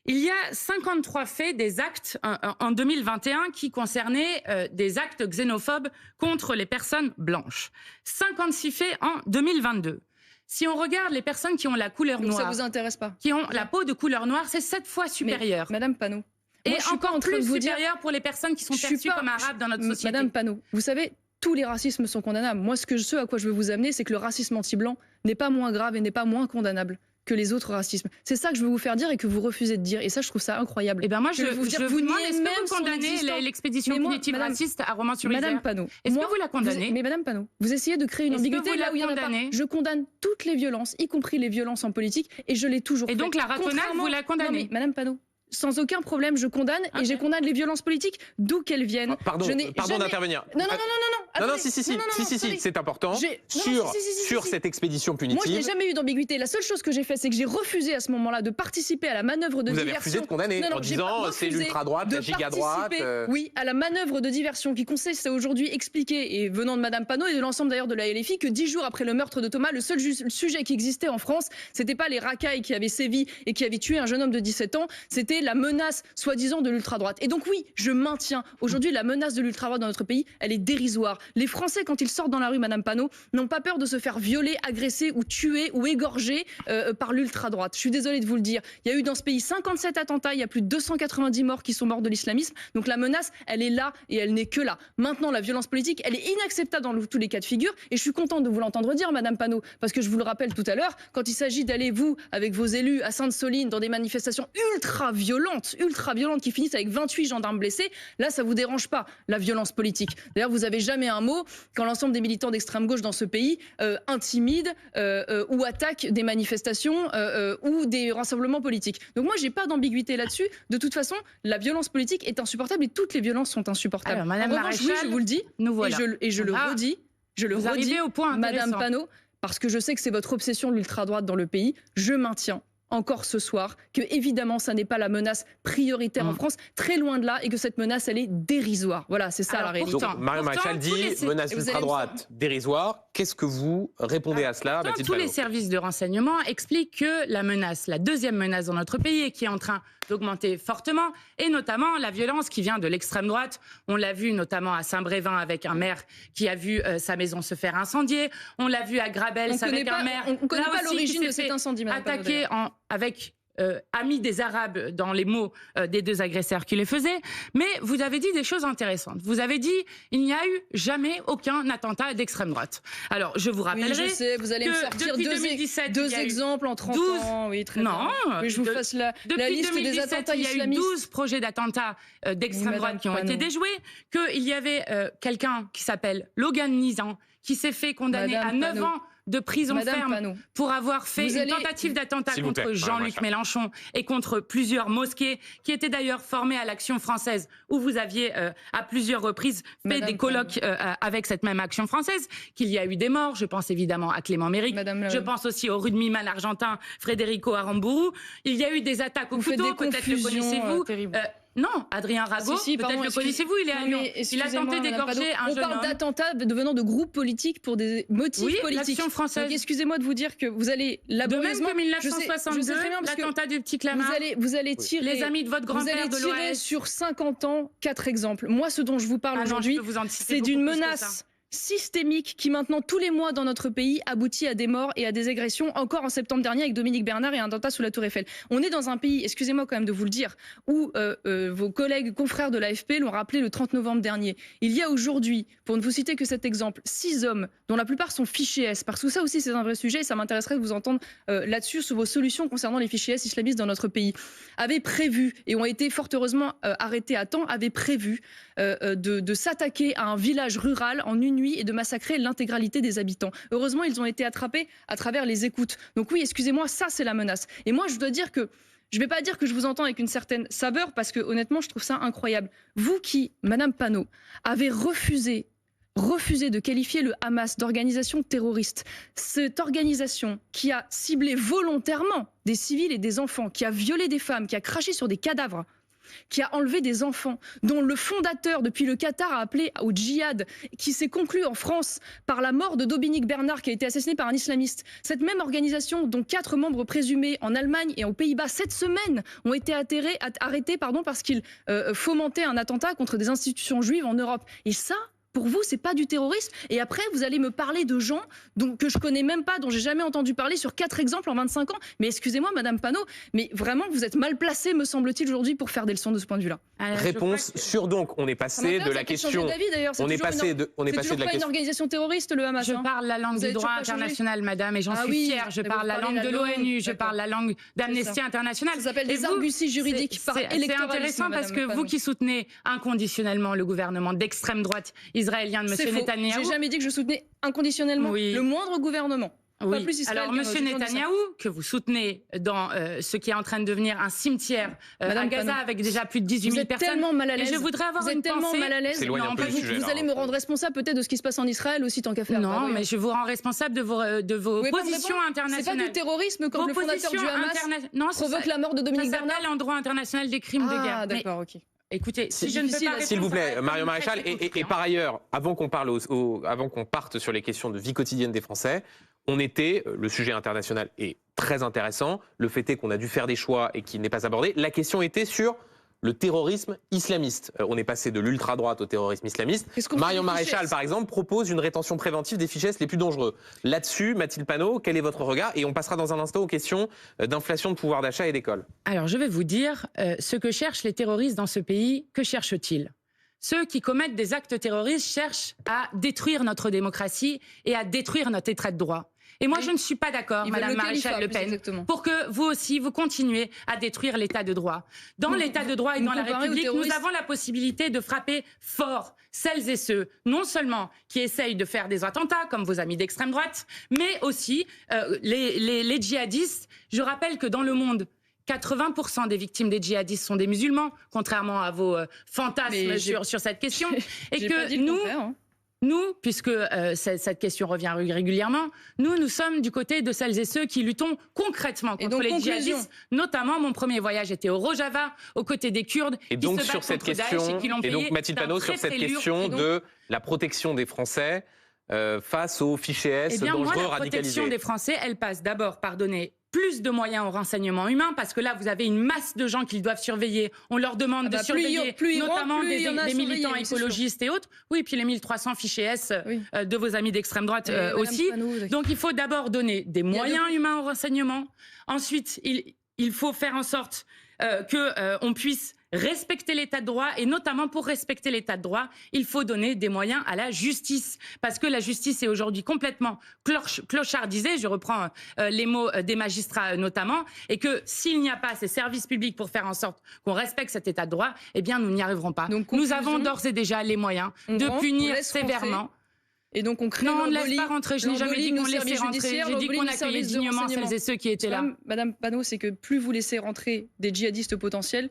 Il y a 53 faits des actes en 2021 qui concernaient des actes xénophobes contre les personnes blanches. 56 faits en 2022. Si on regarde les personnes qui ont la couleur Donc ça noire, vous intéresse pas. qui ont la peau de couleur noire, c'est 7 fois supérieur. Madame Panot. Et moi, je suis pas encore en train plus de vous dire- supérieur pour les personnes qui sont Je suis perçues pas- comme arabes dans notre société. Madame Panot, vous savez, tous les racismes sont condamnables. Moi, ce à quoi je veux vous amener, c'est que le racisme anti-blanc n'est pas moins grave et n'est pas moins condamnable que les autres racismes. C'est ça que je veux vous faire dire et que vous refusez de dire. Et ça, je trouve ça incroyable. Eh ben moi, je vais vous dire, vous vous demande, niez est-ce même que vous son condamnez existence. l'expédition Mais moi, punitive madame- raciste à Romans-sur-Isère? Madame Panot, Est-ce moi, que vous la condamnez? Mais Madame Panot, vous essayez de créer une Est-ce que ambiguïté vous là la où il y en a pas. condamnez? Je condamne toutes les violences, y compris les violences en politique, et je l'ai toujours Et fait. donc la ratonnade, Contrairement- vous la condamnez? Non mais Madame Panot, sans aucun problème, je condamne Ok. et je condamne les violences politiques d'où qu'elles viennent. Pardon, Je n'ai pardon jamais- d'intervenir. Non, non, non, non, non, Non, attendez. si, attendez. c'est important. J'ai- non, Sur si. cette expédition Moi, je n'ai punitive, jamais eu d'ambiguïté. La seule chose que j'ai fait, c'est que j'ai refusé à ce moment-là de participer à la manœuvre de vous avez diversion. refusé de condamner Non, non, en j'ai pas disant c'est refusé l'ultra-droite, de la giga-droite. participer, oui, à la manœuvre de diversion qui consiste à aujourd'hui expliquer, et venant de Madame Panot et de l'ensemble d'ailleurs de la LFI, que 10 jours après le meurtre de Thomas, le seul sujet qui existait en France, c'était pas les racailles qui avaient sévi et qui avaient tué un jeune homme de 17 ans, c'était la menace soi-disant de l'ultra-droite. Et donc oui, je maintiens, aujourd'hui la menace de l'ultra-droite dans notre pays, elle est dérisoire. Les Français, quand ils sortent dans la rue, Madame Panot, n'ont pas peur de se faire violer, agresser ou tuer ou égorger par l'ultra-droite. Je suis désolée de vous le dire. Il y a eu dans ce pays 57 attentats, il y a plus de 290 morts qui sont morts de l'islamisme. Donc la menace, elle est là et elle n'est que là. Maintenant, la violence politique, elle est inacceptable dans tous les cas de figure. Et je suis contente de vous l'entendre dire, Madame Panot, parce que je vous le rappelle tout à l'heure, quand il s'agit d'aller, vous, avec vos élus à Sainte-Soline, dans des manifestations ultra-violentes, qui finissent avec 28 gendarmes blessés, là, ça vous dérange pas, la violence politique. D'ailleurs, vous avez jamais un mot quand l'ensemble des militants d'extrême gauche dans ce pays intimident ou attaquent des manifestations ou des rassemblements politiques. Donc moi, j'ai pas d'ambiguïté là-dessus. De toute façon, la violence politique est insupportable et toutes les violences sont insupportables. Alors, Madame en revanche, oui, Maréchal, je vous le dis, nous voilà. et je le Ah, redis, vous arrivez au point Madame intéressant. Panot, parce que je sais que c'est votre obsession de l'ultra-droite dans le pays, je maintiens encore ce soir que évidemment ça n'est pas la menace prioritaire en France, très loin de là, et que cette menace elle est dérisoire. Voilà, c'est ça Alors, la réalité. Donc, Marion Maréchal tous dit les- menace et vous allez ultra-droite dérisoire. Qu'est-ce que vous répondez à cela, Pourtant, Mathilde tous les Panot? services de renseignement expliquent que la menace, la deuxième menace dans notre pays, et qui est en train d'augmenter fortement, et notamment la violence qui vient de l'extrême droite. On l'a vu notamment à Saint-Brévin avec un maire qui a vu sa maison se faire incendier. On l'a vu à Grabels On connaît avec un pas- maire on connaît là pas aussi, l'origine qui de s'est cet fait incendie, Madame Panot, attaqué avec amis des Arabes dans les mots des deux agresseurs qui les faisaient, mais vous avez dit des choses intéressantes. Vous avez dit il n'y a eu jamais aucun attentat d'extrême droite. Alors, je vous rappellerai je sais, vous allez me sortir deux exemples en 30 ans. Oui, très bien. Non, je vous fasse la liste des attentats islamistes. Il y a eu 12 projets d'attentats d'extrême droite qui ont été déjoués, qu'il y avait quelqu'un qui s'appelle Logan Nizan, qui s'est fait condamner à 9 ans de prison ferme pour avoir fait une tentative d'attentat contre Jean-Luc Mélenchon et contre plusieurs mosquées qui étaient d'ailleurs formées à l'Action française où vous aviez à plusieurs reprises fait des colloques avec cette même Action française, qu'il y a eu des morts. Je pense évidemment à Clément Méric. Je pense aussi au rugbyman argentin Federico Aramburu. Il y a eu des attaques au couteau, peut-être le connaissez-vous. Non, Adrien Rago, peut-être le connaissez-vous, il est à Lyon. Il a tenté d'égorger un jeune homme. On parle d'attentats devenant de groupes politiques pour des motifs politiques. L'Action française. Donc, excusez-moi de vous dire que vous allez laborieusement... De même que 1962, l'attentat du petit Clamart. Vous allez tirer... Les amis de votre grand-père de l'OAS. Vous allez tirer sur 50 ans 4 exemples. Moi, ce dont je vous parle aujourd'hui, c'est d'une menace systémique qui maintenant tous les mois dans notre pays aboutit à des morts et à des agressions, encore en septembre dernier avec Dominique Bernard et un attentat sous la Tour Eiffel. On est dans un pays, excusez-moi quand même de vous le dire, où vos collègues confrères de l'AFP l'ont rappelé le 30 novembre dernier. Il y a aujourd'hui, pour ne vous citer que cet exemple, 6 hommes dont la plupart sont fichés S, parce que ça aussi c'est un vrai sujet et ça m'intéresserait de vous entendre là-dessus sur vos solutions concernant les fichiers S islamistes dans notre pays, avaient prévu et ont été fort heureusement arrêtés à temps, avaient prévu de s'attaquer à un village rural en une nuit et de massacrer l'intégralité des habitants. Heureusement, ils ont été attrapés à travers les écoutes. Donc oui, excusez-moi, ça c'est la menace. Et moi, je dois dire que, je ne vais pas dire que je vous entends avec une certaine saveur, parce que honnêtement, je trouve ça incroyable. Vous qui, Madame Panot, avez refusé de qualifier le Hamas d'organisation terroriste, cette organisation qui a ciblé volontairement des civils et des enfants, qui a violé des femmes, qui a craché sur des cadavres, qui a enlevé des enfants, dont le fondateur, depuis le Qatar, a appelé au djihad, qui s'est conclu en France par la mort de Dominique Bernard, qui a été assassiné par un islamiste. Cette même organisation, dont 4 membres présumés en Allemagne et aux Pays-Bas cette semaine ont été arrêtés parce qu'ils fomentaient un attentat contre des institutions juives en Europe. Et ça, pour vous, c'est pas du terrorisme. Et après, vous allez me parler de gens que je connais même pas, dont j'ai jamais entendu parler, sur 4 exemples en 25 ans. Mais excusez-moi, Madame Panot, mais vraiment, vous êtes mal placée, me semble-t-il, aujourd'hui, pour faire des leçons de ce point de vue-là. Réponse sur donc, on est passé de la question. On est passé de la question. C'est une organisation terroriste, le Hamas. Je parle la langue du droit international, Madame, et j'en suis fière. Je parle la langue de l'ONU, je parle la langue d'Amnesty International. Ça s'appelle des arguties juridiques par électoralisme. C'est intéressant parce que vous qui soutenez inconditionnellement le gouvernement d'extrême droite israélien de M. Netanyahou. J'ai jamais dit que je soutenais inconditionnellement le moindre gouvernement. Oui. Pas plus Israël. Alors, M. Netanyahou, que vous soutenez dans ce qui est en train de devenir un cimetière à Gaza avec déjà plus de 18 000 personnes. Vous êtes tellement mal à l'aise. Et je voudrais avoir une pensée. Vous êtes tellement mal à l'aise. Vous allez me rendre responsable peut-être de ce qui se passe en Israël aussi, tant qu'à faire. Non, mais je vous rends responsable de vos positions internationales. C'est pas du terrorisme quand le fondateur du Hamas provoque la mort de Dominique Bernard. Ça s'appelle en droit international des crimes de guerre. Ah, d'accord, ok. Écoutez, si je ne peux pas s'il vous plaît, Marion Maréchal, et par ailleurs, avant qu'on parte sur les questions de vie quotidienne des Français, le sujet international est très intéressant, le fait est qu'on a dû faire des choix et qu'il n'est pas abordé. La question était sur le terrorisme islamiste. On est passé de l'ultra-droite au terrorisme islamiste. Marion Maréchal, par exemple, propose une rétention préventive des fichiers les plus dangereux. Là-dessus, Mathilde Panot, quel est votre regard? Et on passera dans un instant aux questions d'inflation de pouvoir d'achat et d'école. Alors, je vais vous dire ce que cherchent les terroristes dans ce pays. Que cherchent-ils? Ceux qui commettent des actes terroristes cherchent à détruire notre démocratie et à détruire notre état de droit. Et moi, je ne suis pas d'accord, Madame Maréchal Le Pen, pour que vous aussi, vous continuez à détruire l'état de droit. Dans l'état de droit et dans la République, nous avons la possibilité de frapper fort celles et ceux, non seulement qui essayent de faire des attentats, comme vos amis d'extrême droite, mais aussi les djihadistes. Je rappelle que dans le monde, 80% des victimes des djihadistes sont des musulmans, contrairement à vos fantasmes sur cette question. Et que nous, puisque cette question revient régulièrement, nous sommes du côté de celles et ceux qui luttons concrètement contre les djihadistes. Notamment, mon premier voyage était au Rojava, aux côtés des Kurdes, et donc, qui se battent contre Daesh et qui l'ont payé. Et donc, Mathilde Panot, sur cette question de la protection des Français face aux fichiers S dangereux, radicalisés. La protection des Français, elle passe d'abord par donner plus de moyens au renseignement humain, parce que là, vous avez une masse de gens qu'ils doivent surveiller. On leur demande de surveiller notamment des militants écologistes et autres. Oui, puis les 1300 fichiers S de vos amis d'extrême droite aussi. Donc, il faut d'abord donner des moyens humains au renseignement. Ensuite, il faut faire en sorte qu'on puisse respecter l'état de droit, et notamment pour respecter l'état de droit, il faut donner des moyens à la justice, parce que la justice est aujourd'hui complètement clochardisée, je reprends les mots des magistrats notamment, et que s'il n'y a pas ces services publics pour faire en sorte qu'on respecte cet état de droit, eh bien nous n'y arriverons pas. Donc, nous avons d'ores et déjà les moyens de punir sévèrement. Et donc on crée non, on ne laisse pas rentrer. Je n'ai jamais dit qu'on laissait rentrer. J'ai dit qu'on accueillait dignement celles et ceux qui étaient là. Madame Panot, c'est que plus vous laissez rentrer des djihadistes potentiels,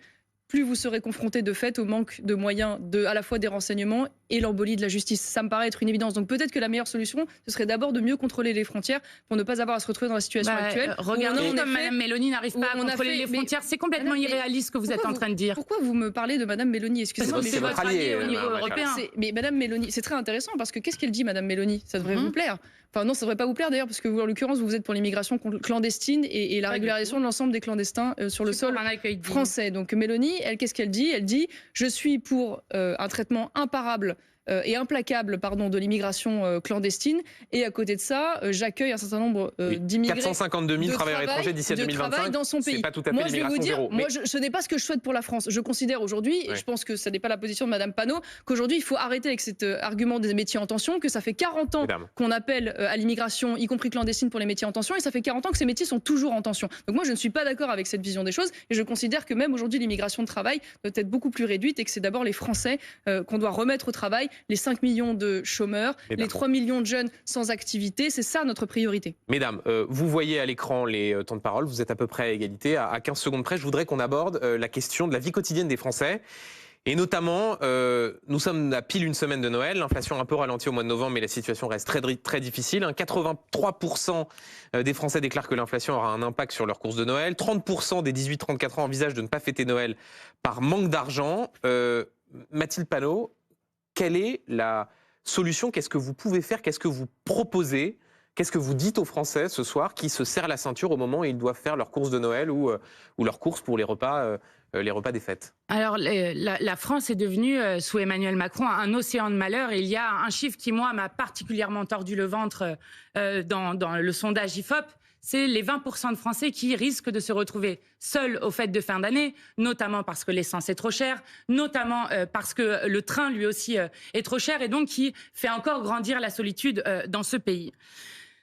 plus vous serez confronté de fait au manque de moyens à la fois des renseignements et l'embolie de la justice. Ça me paraît être une évidence. Donc peut-être que la meilleure solution, ce serait d'abord de mieux contrôler les frontières pour ne pas avoir à se retrouver dans la situation actuelle. Regardez comme Mme Meloni n'arrive pas à contrôler les frontières. C'est complètement irréaliste ce que vous êtes en train de dire. Pourquoi vous me parlez de Mme Meloni? Excusez-moi, mais c'est votre allié au niveau européen. Mais Mme Meloni, c'est très intéressant parce que qu'est-ce qu'elle dit, Mme Meloni? Ça devrait vous plaire. Enfin non, ça devrait pas vous plaire d'ailleurs, parce que vous, en l'occurrence, vous êtes pour l'immigration clandestine et la régularisation de l'ensemble des clandestins sur le sol français. Donc Mélanie, elle, qu'est-ce qu'elle dit? Elle dit « Je suis pour un traitement imparable et implacable de l'immigration clandestine, et à côté de ça, j'accueille un certain nombre d'immigrés. 452 000 travailleurs étrangers d'ici à 2025, dans son pays. C'est pas tout à fait l'immigration zéro. Moi, ce n'est pas ce que je souhaite pour la France. Je considère aujourd'hui, et je pense que ce n'est pas la position de Mme Panot, qu'aujourd'hui, il faut arrêter avec cet argument des métiers en tension, que ça fait 40 ans qu'on appelle à l'immigration, y compris clandestine, pour les métiers en tension, et ça fait 40 ans que ces métiers sont toujours en tension. Donc moi, je ne suis pas d'accord avec cette vision des choses, et je considère que même aujourd'hui, l'immigration de travail doit être beaucoup plus réduite, et que c'est d'abord les Français qu'on doit remettre au travail, les 5 millions de chômeurs, les 3 millions de jeunes sans activité, c'est ça notre priorité. Mesdames, vous voyez à l'écran les temps de parole, vous êtes à peu près à égalité, à 15 secondes près. Je voudrais qu'on aborde la question de la vie quotidienne des Français. Et notamment, nous sommes à pile une semaine de Noël, l'inflation a un peu ralenti au mois de novembre, mais la situation reste très difficile. 83% des Français déclarent que l'inflation aura un impact sur leurs courses de Noël. 30% des 18-34 ans envisagent de ne pas fêter Noël par manque d'argent. Mathilde Panot, quelle est la solution? Qu'est-ce que vous pouvez faire? Qu'est-ce que vous proposez? Qu'est-ce que vous dites aux Français ce soir qui se serrent la ceinture au moment où ils doivent faire leurs courses de Noël ou leurs courses pour les repas des fêtes? Alors, la France est devenue, sous Emmanuel Macron, un océan de malheur. Et il y a un chiffre qui, moi, m'a particulièrement tordu le ventre dans le sondage IFOP. C'est les 20% de Français qui risquent de se retrouver seuls aux fêtes de fin d'année, notamment parce que l'essence est trop chère, notamment parce que le train, lui aussi, est trop cher, et donc qui fait encore grandir la solitude dans ce pays.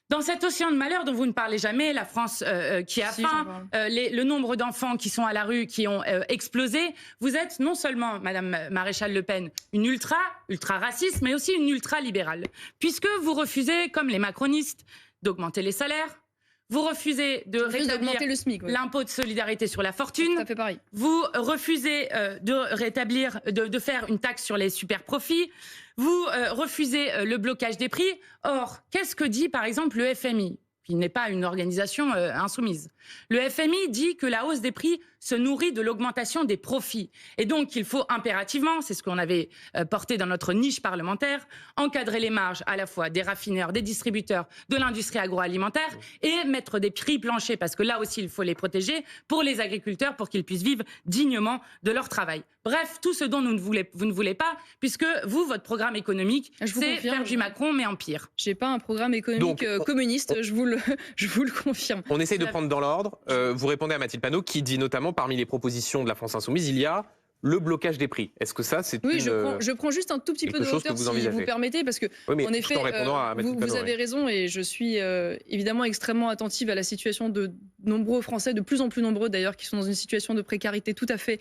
Dans cet océan de malheur dont vous ne parlez jamais, la France qui a faim, le nombre d'enfants qui sont à la rue, qui ont explosé, vous êtes non seulement, Madame Maréchal Le Pen, une ultra raciste, mais aussi une ultra libérale, puisque vous refusez, comme les macronistes, d'augmenter les salaires. Vous refusez de rétablir l'impôt de solidarité sur la fortune. Ça fait pareil. Vous refusez de rétablir, de faire une taxe sur les super profits. Vous refusez le blocage des prix. Or, qu'est-ce que dit par exemple le FMI, qui n'est pas une organisation insoumise? Le FMI dit que la hausse des prix se nourrit de l'augmentation des profits. Et donc, il faut impérativement, c'est ce qu'on avait porté dans notre niche parlementaire, encadrer les marges à la fois des raffineurs, des distributeurs, de l'industrie agroalimentaire et mettre des prix planchers, parce que là aussi, il faut les protéger pour les agriculteurs, pour qu'ils puissent vivre dignement de leur travail. Bref, tout ce dont vous ne voulez pas, puisque vous, votre programme économique, c'est faire du Macron, mais en pire. J'ai pas un programme économique communiste, je vous le confirme. On essaye de prendre dans l'ordre. Vous répondez à Mathilde Panot, qui dit notamment, parmi les propositions de la France Insoumise, il y a le blocage des prix. Est-ce que ça, c'est je prends juste un tout petit peu de hauteur, si vous permettez, parce que, en effet, vous avez raison, et je suis évidemment extrêmement attentive à la situation de nombreux Français, de plus en plus nombreux d'ailleurs, qui sont dans une situation de précarité tout à fait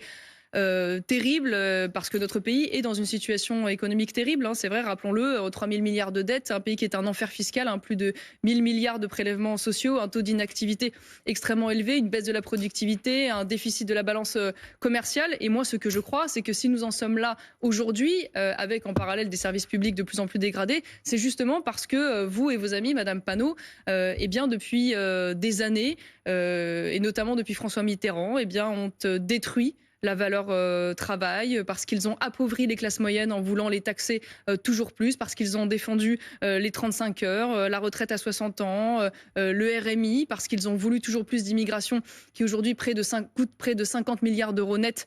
terrible, parce que notre pays est dans une situation économique terrible, c'est vrai, rappelons-le, 3 000 milliards de dettes, un pays qui est un enfer fiscal, plus de 1 000 milliards de prélèvements sociaux, un taux d'inactivité extrêmement élevé, une baisse de la productivité, un déficit de la balance commerciale. Et moi, ce que je crois, c'est que si nous en sommes là aujourd'hui, avec en parallèle des services publics de plus en plus dégradés, c'est justement parce que vous et vos amis, Madame Panot, depuis des années, et notamment depuis François Mitterrand, ont détruit la valeur travail, parce qu'ils ont appauvri les classes moyennes en voulant les taxer toujours plus, parce qu'ils ont défendu les 35 heures, la retraite à 60 ans, le RMI, parce qu'ils ont voulu toujours plus d'immigration qui aujourd'hui coûte près de 50 milliards d'euros net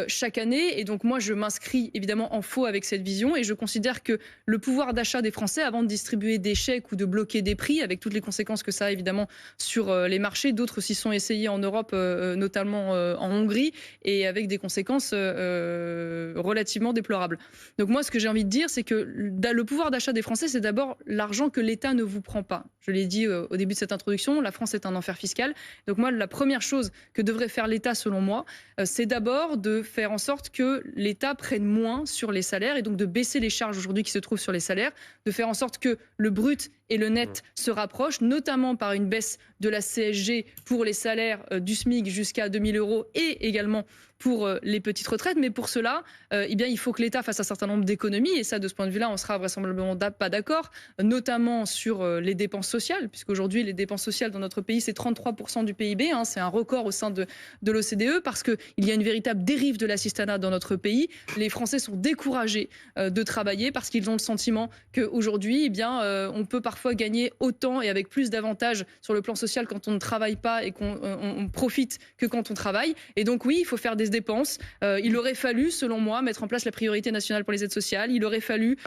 chaque année. Et donc moi, je m'inscris évidemment en faux avec cette vision et je considère que le pouvoir d'achat des Français, avant de distribuer des chèques ou de bloquer des prix, avec toutes les conséquences que ça a évidemment sur les marchés, d'autres s'y sont essayés en Europe, notamment en Hongrie, et avec des conséquences relativement déplorables. Donc moi, ce que j'ai envie de dire, c'est que le pouvoir d'achat des Français, c'est d'abord l'argent que l'État ne vous prend pas. Je l'ai dit au début de cette introduction, la France est un enfer fiscal. Donc moi, la première chose que devrait faire l'État, selon moi, c'est d'abord de faire en sorte que l'État prenne moins sur les salaires et donc de baisser les charges aujourd'hui qui se trouvent sur les salaires, de faire en sorte que le brut et le net se rapprochent, notamment par une baisse de la CSG pour les salaires du SMIC jusqu'à 2 000 € et également pour les petites retraites. Mais pour cela, eh bien, il faut que l'État fasse un certain nombre d'économies. Et ça, de ce point de vue-là, on sera vraisemblablement pas d'accord, notamment sur les dépenses sociales, puisqu'aujourd'hui, les dépenses sociales dans notre pays, c'est 33% du PIB. Hein, c'est un record au sein de l'OCDE, parce qu'il y a une véritable dérive de l'assistanat dans notre pays. Les Français sont découragés de travailler parce qu'ils ont le sentiment qu'aujourd'hui, eh bien, on peut parfois gagner autant et avec plus d'avantages sur le plan social quand on ne travaille pas et qu'on profite que quand on travaille. Et donc oui, il faut faire des dépenses. Il aurait fallu, selon moi, mettre en place la priorité nationale pour les aides sociales. Il aurait fallu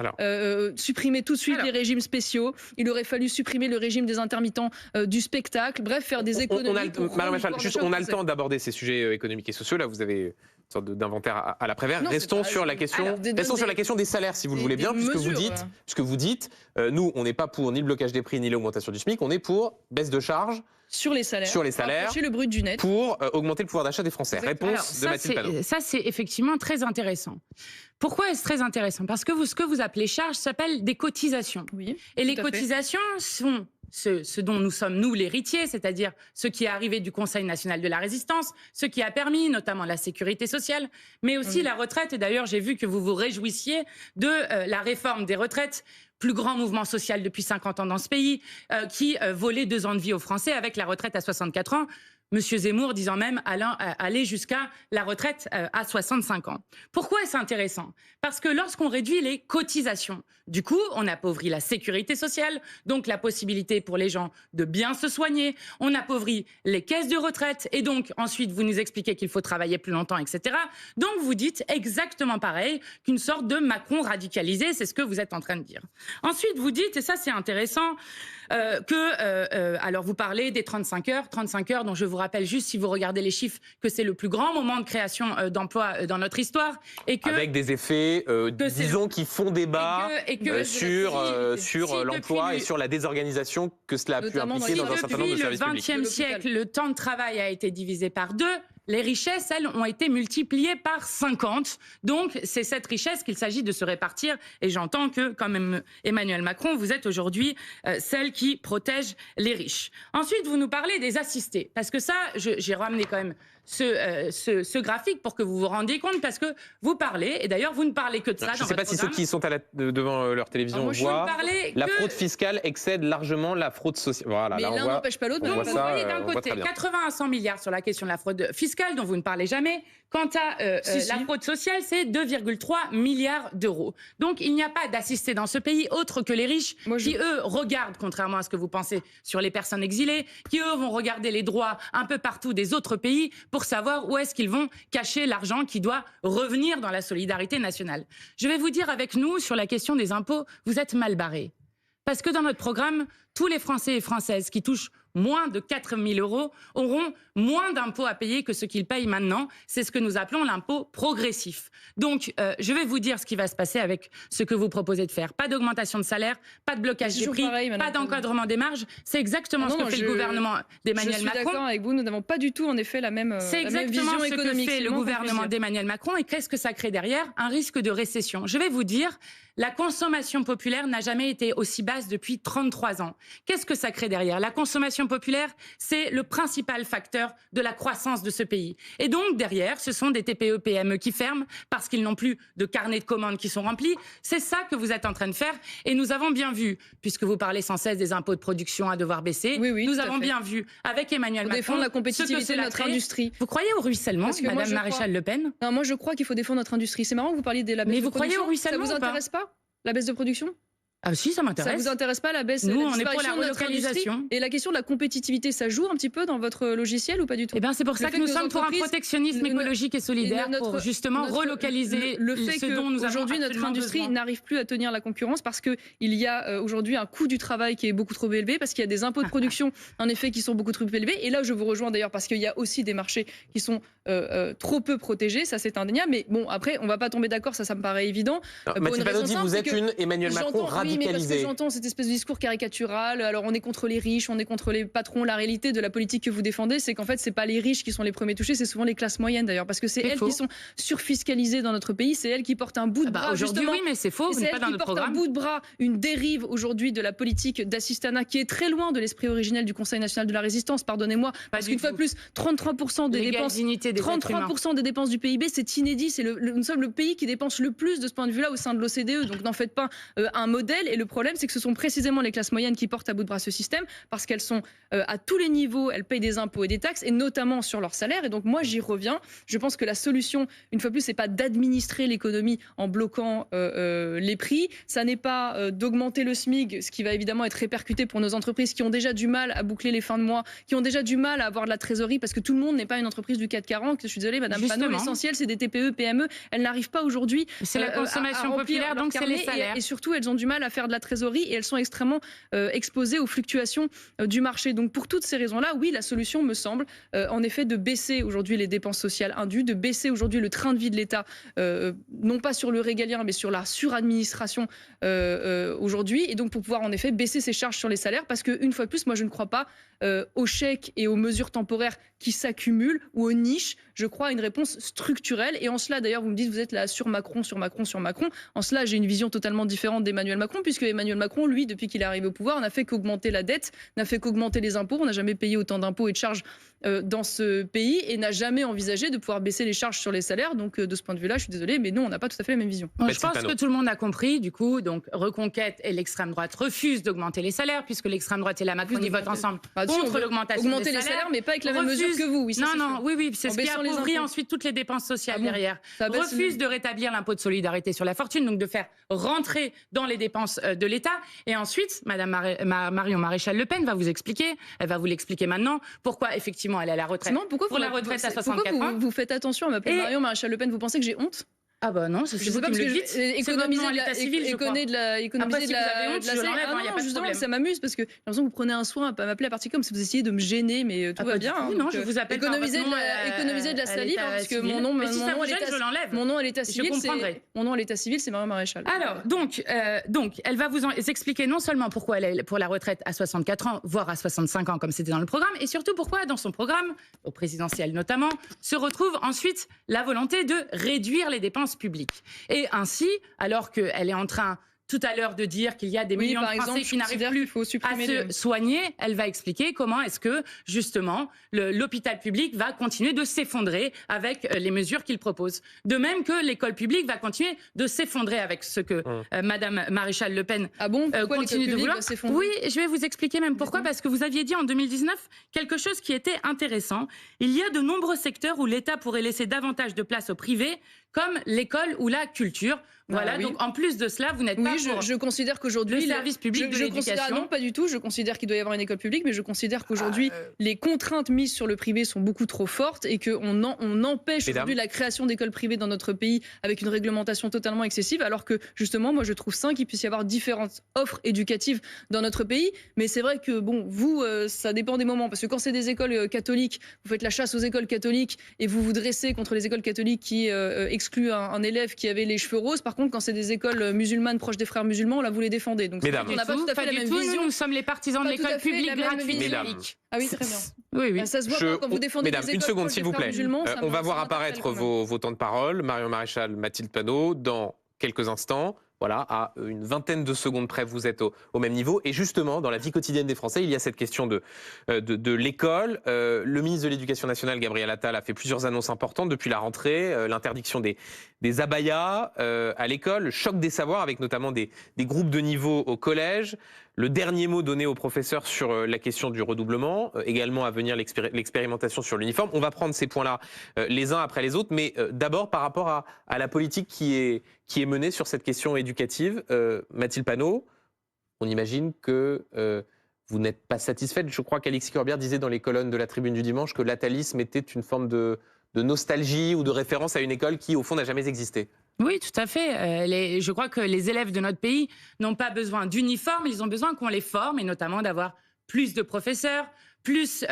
supprimer tout de suite les régimes spéciaux. Il aurait fallu supprimer le régime des intermittents du spectacle. Bref, faire des économies. Marion Maréchal, on a le temps d'aborder ces sujets économiques et sociaux. Là, vous avez une sorte d'inventaire à l'après-vert. Restons sur la question des salaires, si vous le voulez bien, puisque vous dites, nous, on n'est pas pour ni le blocage des prix ni l'augmentation du SMIC, on est pour baisse de charges. Sur les salaires, le brut du net, pour augmenter le pouvoir d'achat des Français. Réponse de Mathilde Panot. Ça, c'est effectivement très intéressant. Pourquoi est-ce très intéressant? Parce que ce que vous appelez charges s'appelle des cotisations. Oui, et les cotisations sont ce dont nous sommes, nous, l'héritier, c'est-à-dire ce qui est arrivé du Conseil national de la résistance, ce qui a permis notamment la sécurité sociale, mais aussi la retraite. Et d'ailleurs, j'ai vu que vous vous réjouissiez de la réforme des retraites, plus grand mouvement social depuis 50 ans dans ce pays, qui volait 2 ans de vie aux Français avec la retraite à 64 ans. Monsieur Zemmour disant même aller jusqu'à la retraite à 65 ans. Pourquoi est-ce intéressant? Parce que lorsqu'on réduit les cotisations, du coup, on appauvrit la sécurité sociale, donc la possibilité pour les gens de bien se soigner. On appauvrit les caisses de retraite et donc ensuite vous nous expliquez qu'il faut travailler plus longtemps, etc. Donc vous dites exactement pareil qu'une sorte de Macron radicalisé, c'est ce que vous êtes en train de dire. Ensuite, vous dites, et ça c'est intéressant, alors vous parlez des 35 heures dont je vous rappelle juste, si vous regardez les chiffres, que c'est le plus grand moment de création d'emplois dans notre histoire. Et que, avec des effets, disons, qui font débat sur l'emploi et sur la désorganisation que cela a pu impliquer dans un certain nombre de services publics. Depuis le XXe siècle, le temps de travail a été divisé par 2. Les richesses, elles, ont été multipliées par 50. Donc, c'est cette richesse qu'il s'agit de se répartir. Et j'entends que, quand même, Emmanuel Macron, vous êtes aujourd'hui celle qui protège les riches. Ensuite, vous nous parlez des assistés. Parce que ça, j'ai ramené quand même ce graphique pour que vous vous rendiez compte, parce que vous parlez, et d'ailleurs, vous ne parlez que de ça. Je ne sais pas si ceux qui sont devant leur télévision voient. La fraude fiscale excède largement la fraude sociale. Voilà, mais l'un n'empêche pas l'autre. Donc, vous voyez d'un côté 80 à 100 milliards sur la question de la fraude fiscale, dont vous ne parlez jamais. Quant à la fraude sociale, c'est 2,3 milliards d'euros. Donc, il n'y a pas d'assistés dans ce pays, autres que les riches, qui, eux, regardent, contrairement à ce que vous pensez sur les personnes exilées, qui, eux, vont regarder les droits un peu partout des autres pays pour savoir où est-ce qu'ils vont cacher l'argent qui doit revenir dans la solidarité nationale. Je vais vous dire, avec nous, sur la question des impôts, vous êtes mal barrés. Parce que dans notre programme, tous les Français et Françaises qui touchent moins de 4 000 € auront moins d'impôts à payer que ce qu'ils payent maintenant. C'est ce que nous appelons l'impôt progressif. Donc, je vais vous dire ce qui va se passer avec ce que vous proposez de faire. Pas d'augmentation de salaire, pas de blocage des prix, pas d'encadrement des marges. C'est exactement ce que fait le gouvernement d'Emmanuel Macron. Je suis d'accord avec vous, nous n'avons pas du tout, en effet, la même vision économique. C'est exactement ce que fait le gouvernement d'Emmanuel Macron. Et qu'est-ce que ça crée derrière? Un risque de récession. Je vais vous dire, la consommation populaire n'a jamais été aussi basse depuis 33 ans. Qu'est-ce que ça crée derrière? La consommation consommation populaire, c'est le principal facteur de la croissance de ce pays. Et donc, derrière, ce sont des TPE, PME qui ferment parce qu'ils n'ont plus de carnets de commandes qui sont remplis. C'est ça que vous êtes en train de faire. Et nous avons bien vu, puisque vous parlez sans cesse des impôts de production à devoir baisser, nous avons bien vu avec Emmanuel Macron défendre la compétitivité de notre industrie. Vous croyez au ruissellement, Madame Maréchal Le Pen? Non, moi je crois qu'il faut défendre notre industrie. C'est marrant que vous parliez de la baisse de production. Mais vous croyez au ruissellement? Ça vous intéresse pas, la baisse de production? Ah si, ça m'intéresse. Ça vous intéresse pas la baisse? Nous, la on est pour la relocalisation. Et la question de la compétitivité, ça joue un petit peu dans votre logiciel ou pas du tout? Eh bien, c'est pour ça que nous sommes pour un protectionnisme écologique et solidaire, pour justement relocaliser le fait ce dont nous avons aujourd'hui notre industrie n'arrive plus à tenir la concurrence parce que il y a aujourd'hui un coût du travail qui est beaucoup trop élevé, parce qu'il y a des impôts de production en effet qui sont beaucoup trop élevés. Et là, je vous rejoins d'ailleurs parce qu'il y a aussi des marchés qui sont trop peu protégés. Ça, c'est indéniable. Mais bon, après, on va pas tomber d'accord. Ça me paraît évident. Mathilde Panot dit vous êtes une Emmanuel Macron radicalisée. J'entends cette espèce de discours caricatural. Alors on est contre les riches, on est contre les patrons. La réalité de la politique que vous défendez, c'est qu'en fait c'est pas les riches qui sont les premiers touchés, c'est souvent les classes moyennes d'ailleurs, parce que c'est elles qui sont surfiscalisées dans notre pays, c'est elles qui portent un bout de bras. Aujourd'hui oui, mais c'est faux, vous n'êtes pas dans notre programme. Un bout de bras, une dérive aujourd'hui de la politique d'assistanat qui est très loin de l'esprit originel du Conseil national de la résistance. Pardonnez-moi, parce qu'une fois de plus, 33% des dépenses, 33% des dépenses du PIB, c'est inédit. Nous sommes le pays qui dépense le plus de ce point de vue-là au sein de l'OCDE. Donc n'en faites pas un modèle. Et le problème, c'est que ce sont précisément les classes moyennes qui portent à bout de bras ce système, parce qu'elles sont à tous les niveaux, elles payent des impôts et des taxes, et notamment sur leur salaire. Et donc moi, j'y reviens. Je pense que la solution, une fois de plus, c'est pas d'administrer l'économie en bloquant les prix. Ça n'est pas d'augmenter le SMIC, ce qui va évidemment être répercuté pour nos entreprises qui ont déjà du mal à boucler les fins de mois, qui ont déjà du mal à avoir de la trésorerie, parce que tout le monde n'est pas une entreprise du CAC 40. Je suis désolée, Madame Panot, l'essentiel, c'est des TPE, PME. Elles n'arrivent pas aujourd'hui. C'est la consommation populaire, donc c'est les salaires. Et surtout, elles ont du mal à faire de la trésorerie et elles sont extrêmement exposées aux fluctuations du marché. Donc pour toutes ces raisons-là, oui, la solution me semble en effet de baisser aujourd'hui les dépenses sociales indues, de baisser aujourd'hui le train de vie de l'État, non pas sur le régalien, mais sur la suradministration aujourd'hui. Et donc pour pouvoir en effet baisser ces charges sur les salaires, parce qu'une fois de plus, moi je ne crois pas aux chèques et aux mesures temporaires qui s'accumulent ou aux niches. Je crois à une réponse structurelle. Et en cela, d'ailleurs, vous me dites, vous êtes là sur Macron, sur Macron, sur Macron. En cela, j'ai une vision totalement différente d'Emmanuel Macron, puisque Emmanuel Macron, lui, depuis qu'il est arrivé au pouvoir, n'a fait qu'augmenter la dette, n'a fait qu'augmenter les impôts. On n'a jamais payé autant d'impôts et de charges dans ce pays et n'a jamais envisagé de pouvoir baisser les charges sur les salaires. Donc, de ce point de vue-là, je suis désolée, mais non, on n'a pas tout à fait la même vision. Bon, je pense que tout le monde a compris, du coup, donc Reconquête et l'extrême droite refusent d'augmenter les salaires, puisque l'extrême droite et la Macronie votent ensemble contre l'augmentation des salaires. Les salaires, mais pas avec la même mesure que vous. Oui, oui, c'est ce qui appauvrit ensuite toutes les dépenses sociales derrière. Refuse de rétablir l'impôt de solidarité sur la fortune, donc de faire rentrer dans les dépenses de l'État. Et ensuite, Madame Marion Maréchal Le Pen va vous expliquer, elle va vous l'expliquer maintenant, pourquoi effectivement elle est à la retraite. Pourquoi la retraite à 64 ans. Vous faites attention à m'appeler Marion Maréchal Le Pen, vous pensez que j'ai honte? Ah bah non, c'est vous qui me le dites. Économiser de la civile, économiser de la justement, ça m'amuse parce que j'ai l'impression que vous prenez un soin à m'appeler à partie comme si vous essayez de me gêner, mais tout va bien. Non, je vous appelle économiser de la salive, parce que mon nom à l'état civil, c'est Marion Maréchal. Alors, donc, elle va vous expliquer non seulement pourquoi elle est pour la retraite à 64 ans, voire à 65 ans, comme c'était dans le programme, et surtout pourquoi, dans son programme, au présidentiel notamment, se retrouve ensuite la volonté de réduire les dépenses publiques. Et ainsi, alors qu'elle est en train tout à l'heure de dire qu'il y a des millions de Français qui n'arrivent plus à se soigner, elle va expliquer comment est-ce que, justement, l'hôpital public va continuer de s'effondrer avec les mesures qu'il propose. De même que l'école publique va continuer de s'effondrer avec ce que Madame Maréchal Le Pen continue de vouloir. Oui, je vais vous expliquer même pourquoi, parce que vous aviez dit en 2019 quelque chose qui était intéressant. Il y a de nombreux secteurs où l'État pourrait laisser davantage de place au privé, comme l'école ou la culture. Voilà, donc en plus de cela, vous n'êtes pas pour je considère qu'aujourd'hui le service public de l'éducation. Non, pas du tout. Je considère qu'il doit y avoir une école publique, mais je considère qu'aujourd'hui, les contraintes mises sur le privé sont beaucoup trop fortes et qu'on empêche aujourd'hui la création d'écoles privées dans notre pays avec une réglementation totalement excessive, alors que justement, moi, je trouve sain qu'il puisse y avoir différentes offres éducatives dans notre pays. Mais c'est vrai que, bon, vous, ça dépend des moments, parce que quand c'est des écoles catholiques, vous faites la chasse aux écoles catholiques et vous vous dressez contre les écoles catholiques qui excluent un élève qui avait les cheveux roses. Par contre, quand c'est des écoles musulmanes proches des frères musulmans, là, vous les défendez. Donc, Mesdames, on n'a pas tout à fait la même vision. Nous sommes les partisans de l'école publique gratuite. Ah oui, très bien. Oui. Ça se voit pas quand vous défendez Mesdames, les écoles une seconde, s'il vous plaît. On va voir apparaître vos temps de parole. Marion Maréchal, Mathilde Panot, dans quelques instants. Voilà, à une vingtaine de secondes près, vous êtes au même niveau. Et justement, dans la vie quotidienne des Français, il y a cette question de l'école. Le ministre de l'Éducation nationale, Gabriel Attal, a fait plusieurs annonces importantes depuis la rentrée. L'interdiction des abayas à l'école, le choc des savoirs avec notamment des groupes de niveau au collège. Le dernier mot donné aux professeurs sur la question du redoublement, également à venir l'expérimentation sur l'uniforme. On va prendre ces points-là les uns après les autres, mais d'abord par rapport à la politique qui est menée sur cette question éducative. Mathilde Panot, on imagine que vous n'êtes pas satisfaite. Je crois qu'Alexis Corbière disait dans les colonnes de la Tribune du dimanche que l'atalisme était une forme de nostalgie ou de référence à une école qui, au fond, n'a jamais existé. Oui, tout à fait. Je crois que les élèves de notre pays n'ont pas besoin d'uniformes, ils ont besoin qu'on les forme, et notamment d'avoir plus de professeurs, plus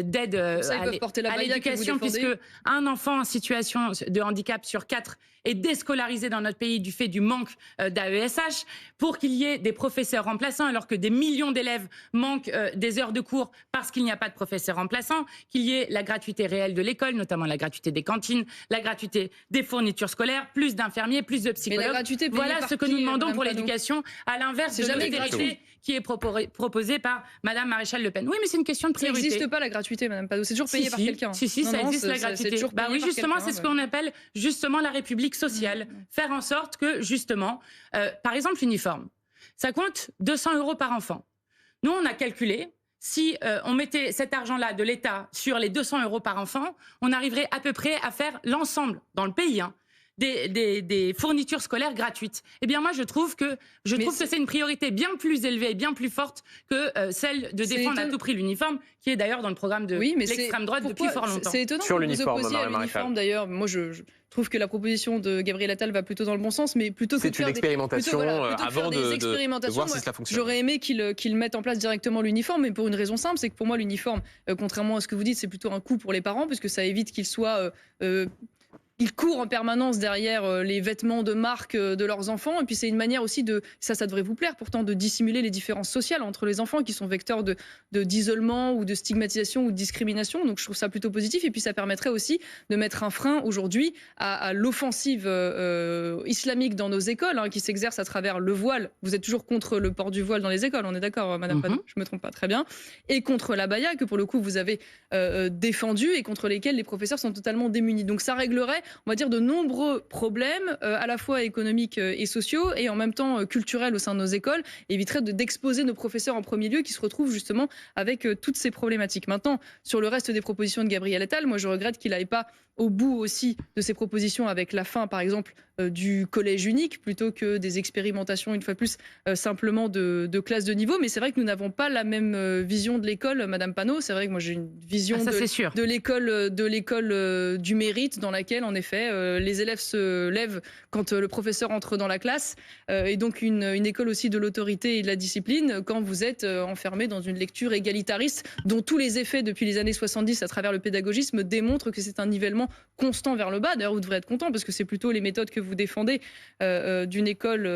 d'aide à l'éducation, puisque un enfant en situation de handicap sur 4 est déscolarisé dans notre pays du fait du manque d'AESH, pour qu'il y ait des professeurs remplaçants, alors que des millions d'élèves manquent des heures de cours parce qu'il n'y a pas de professeurs remplaçants, qu'il y ait la gratuité réelle de l'école, notamment la gratuité des cantines, la gratuité des fournitures scolaires, plus d'infirmiers, plus de psychologues. Voilà ce que nous demandons pour l'éducation, à l'inverse de l'austérité qui est proposée par Madame Maréchal Le Pen. Oui, mais c'est une question de priorité. Ça n'existe pas la gratuité, Madame Panot, c'est toujours payé par quelqu'un. Si, ça existe la gratuité. Oui, justement, c'est ce qu'on appelle justement la République sociale. Faire en sorte que, justement, par exemple, l'uniforme, ça coûte 200 € par enfant. Nous, on a calculé, si on mettait cet argent-là de l'État sur les 200 € par enfant, on arriverait à peu près à faire l'ensemble, dans le pays, des fournitures scolaires gratuites. Eh bien, moi, je trouve que c'est une priorité bien plus élevée et bien plus forte que celle de défendre à tout prix l'uniforme, qui est d'ailleurs dans le programme de l'extrême droite depuis fort longtemps. C'est étonnant que vous vous opposiez à l'uniforme, d'ailleurs. Moi, je trouve que la proposition de Gabriel Attal va plutôt dans le bon sens, mais plutôt que de faire avant de voir si cela fonctionne. J'aurais aimé qu'il mette en place directement l'uniforme, mais pour une raison simple, c'est que pour moi, l'uniforme, contrairement à ce que vous dites, c'est plutôt un coût pour les parents, puisque ça évite qu'ils soient... ils courent en permanence derrière les vêtements de marque de leurs enfants. Et puis c'est une manière aussi ça devrait vous plaire pourtant, de dissimuler les différences sociales entre les enfants qui sont vecteurs d'isolement ou de stigmatisation ou de discrimination. Donc je trouve ça plutôt positif. Et puis ça permettrait aussi de mettre un frein aujourd'hui à l'offensive islamique dans nos écoles, qui s'exerce à travers le voile. Vous êtes toujours contre le port du voile dans les écoles, on est d'accord, Madame Panot, je ne me trompe pas, très bien. Et contre l'abaya, que pour le coup vous avez défendu et contre lesquels les professeurs sont totalement démunis. Donc ça réglerait, on va dire, de nombreux problèmes, à la fois économiques et sociaux, et en même temps culturels au sein de nos écoles, et éviterait d'exposer nos professeurs en premier lieu qui se retrouvent justement avec toutes ces problématiques. Maintenant, sur le reste des propositions de Gabriel Attal, moi je regrette qu'il n'aille pas au bout aussi de ses propositions avec la fin, par exemple, du collège unique, plutôt que des expérimentations, une fois plus, simplement de classe de niveau. Mais c'est vrai que nous n'avons pas la même vision de l'école, Madame Panot. C'est vrai que moi j'ai une vision de l'école du mérite, dans laquelle, en effet, les élèves se lèvent quand le professeur entre dans la classe, et donc une école aussi de l'autorité et de la discipline, quand vous êtes enfermé dans une lecture égalitariste, dont tous les effets depuis les années 70 à travers le pédagogisme démontrent que c'est un nivellement constant vers le bas. D'ailleurs, vous devrez être content, parce que c'est plutôt les méthodes que vous défendez d'une école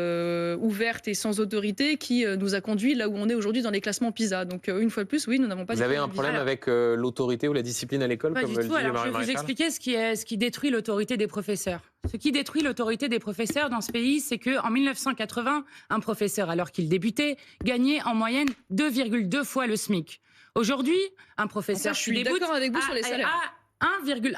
ouverte et sans autorité qui nous a conduit là où on est aujourd'hui dans les classements PISA. Donc une fois de plus, oui, nous n'avons pas... Vous avez un problème avec l'autorité ou la discipline à l'école, comme le dit Marie Maréchal ? Je vais vous expliquer ce qui détruit l'autorité des professeurs. Ce qui détruit l'autorité des professeurs dans ce pays, c'est qu'en 1980, un professeur, alors qu'il débutait, gagnait en moyenne 2,2 fois le SMIC. Aujourd'hui, un professeur... je suis d'accord avec vous sur les salaires. 1,1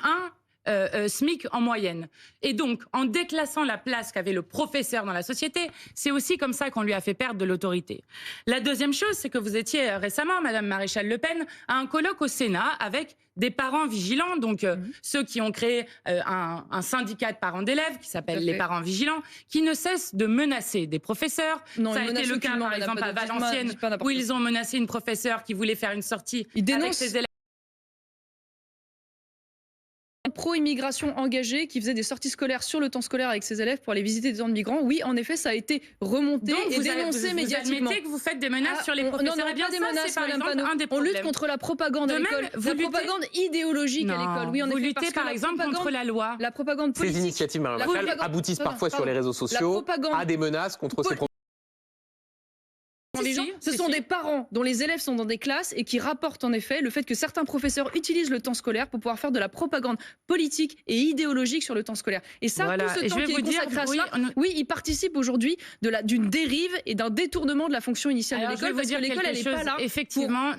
SMIC en moyenne. Et donc, en déclassant la place qu'avait le professeur dans la société, c'est aussi comme ça qu'on lui a fait perdre de l'autorité. La deuxième chose, c'est que vous étiez récemment, Madame Maréchal Le Pen, à un colloque au Sénat avec des parents vigilants, donc ceux qui ont créé un syndicat de parents d'élèves qui s'appelle les parents vigilants, qui ne cessent de menacer des professeurs. Ça a été le cas, par exemple, à Valenciennes, où ils ont menacé une professeure qui voulait faire une sortie avec ses élèves. Pro-immigration engagée, qui faisait des sorties scolaires sur le temps scolaire avec ses élèves pour aller visiter des camps de migrants. Oui, en effet, ça a été remonté et dénoncé médiatiquement. Vous admettez que vous faites des menaces sur les professeurs? Non, pas des menaces, Madame Panot. On lutte contre la propagande à l'école, la propagande idéologique à l'école. Oui, en effet, vous luttez par exemple contre la loi. La propagande politique. Ces initiatives, Marie Maréchal, aboutissent parfois sur les réseaux sociaux à des menaces contre ces Ce sont des parents dont les élèves sont dans des classes et qui rapportent en effet le fait que certains professeurs utilisent le temps scolaire pour pouvoir faire de la propagande politique et idéologique sur le temps scolaire. Et ça, Voilà. tout ce temps qui est consacré à cela, oui, il participe aujourd'hui d'une dérive et d'un détournement de la fonction initiale de l'école, parce que l'école, elle n'est pas là effectivement,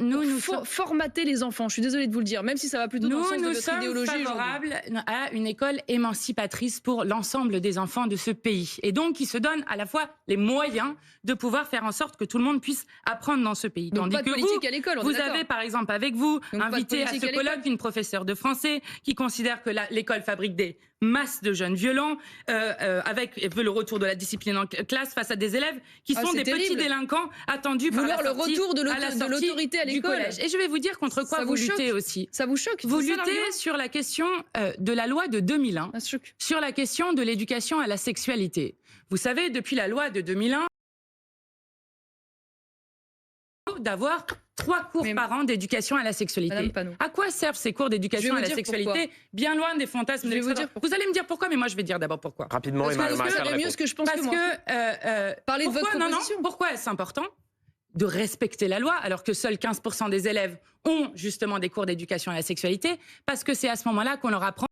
pour formater les enfants. Je suis désolée de vous le dire, même si ça va plutôt dans le sens de votre idéologie. Nous sommes favorables à une école émancipatrice pour l'ensemble des enfants de ce pays. Et donc, qui se donne à la fois les moyens de pouvoir faire en sorte que tout le monde puisse apprendre dans ce pays. Donc Tandis pas de que politique à l'école, vous avez par exemple avec vous invité à ce colloque une professeure de français qui considère que l'école fabrique des masses de jeunes violents, avec le retour de la discipline en classe face à des élèves qui sont des petits délinquants attendus par la sortie, le retour de l'autorité à l'école. Et je vais vous dire contre quoi vous luttez aussi. Ça vous choque? Vous luttez sur la question de la loi de 2001, sur la question de l'éducation à la sexualité. Vous savez, depuis la loi de 2001, d'avoir 3 cours par an d'éducation à la sexualité. À quoi servent ces cours d'éducation à la sexualité? Bien loin des fantasmes de l'extrême. Vous allez me dire pourquoi, mais moi je vais dire d'abord pourquoi. Rapidement, parce que mieux ce que je pense. Parce que parlez de votre proposition. Pourquoi est-ce important de respecter la loi alors que seuls 15% des élèves ont justement des cours d'éducation à la sexualité? Parce que c'est à ce moment-là qu'on leur apprend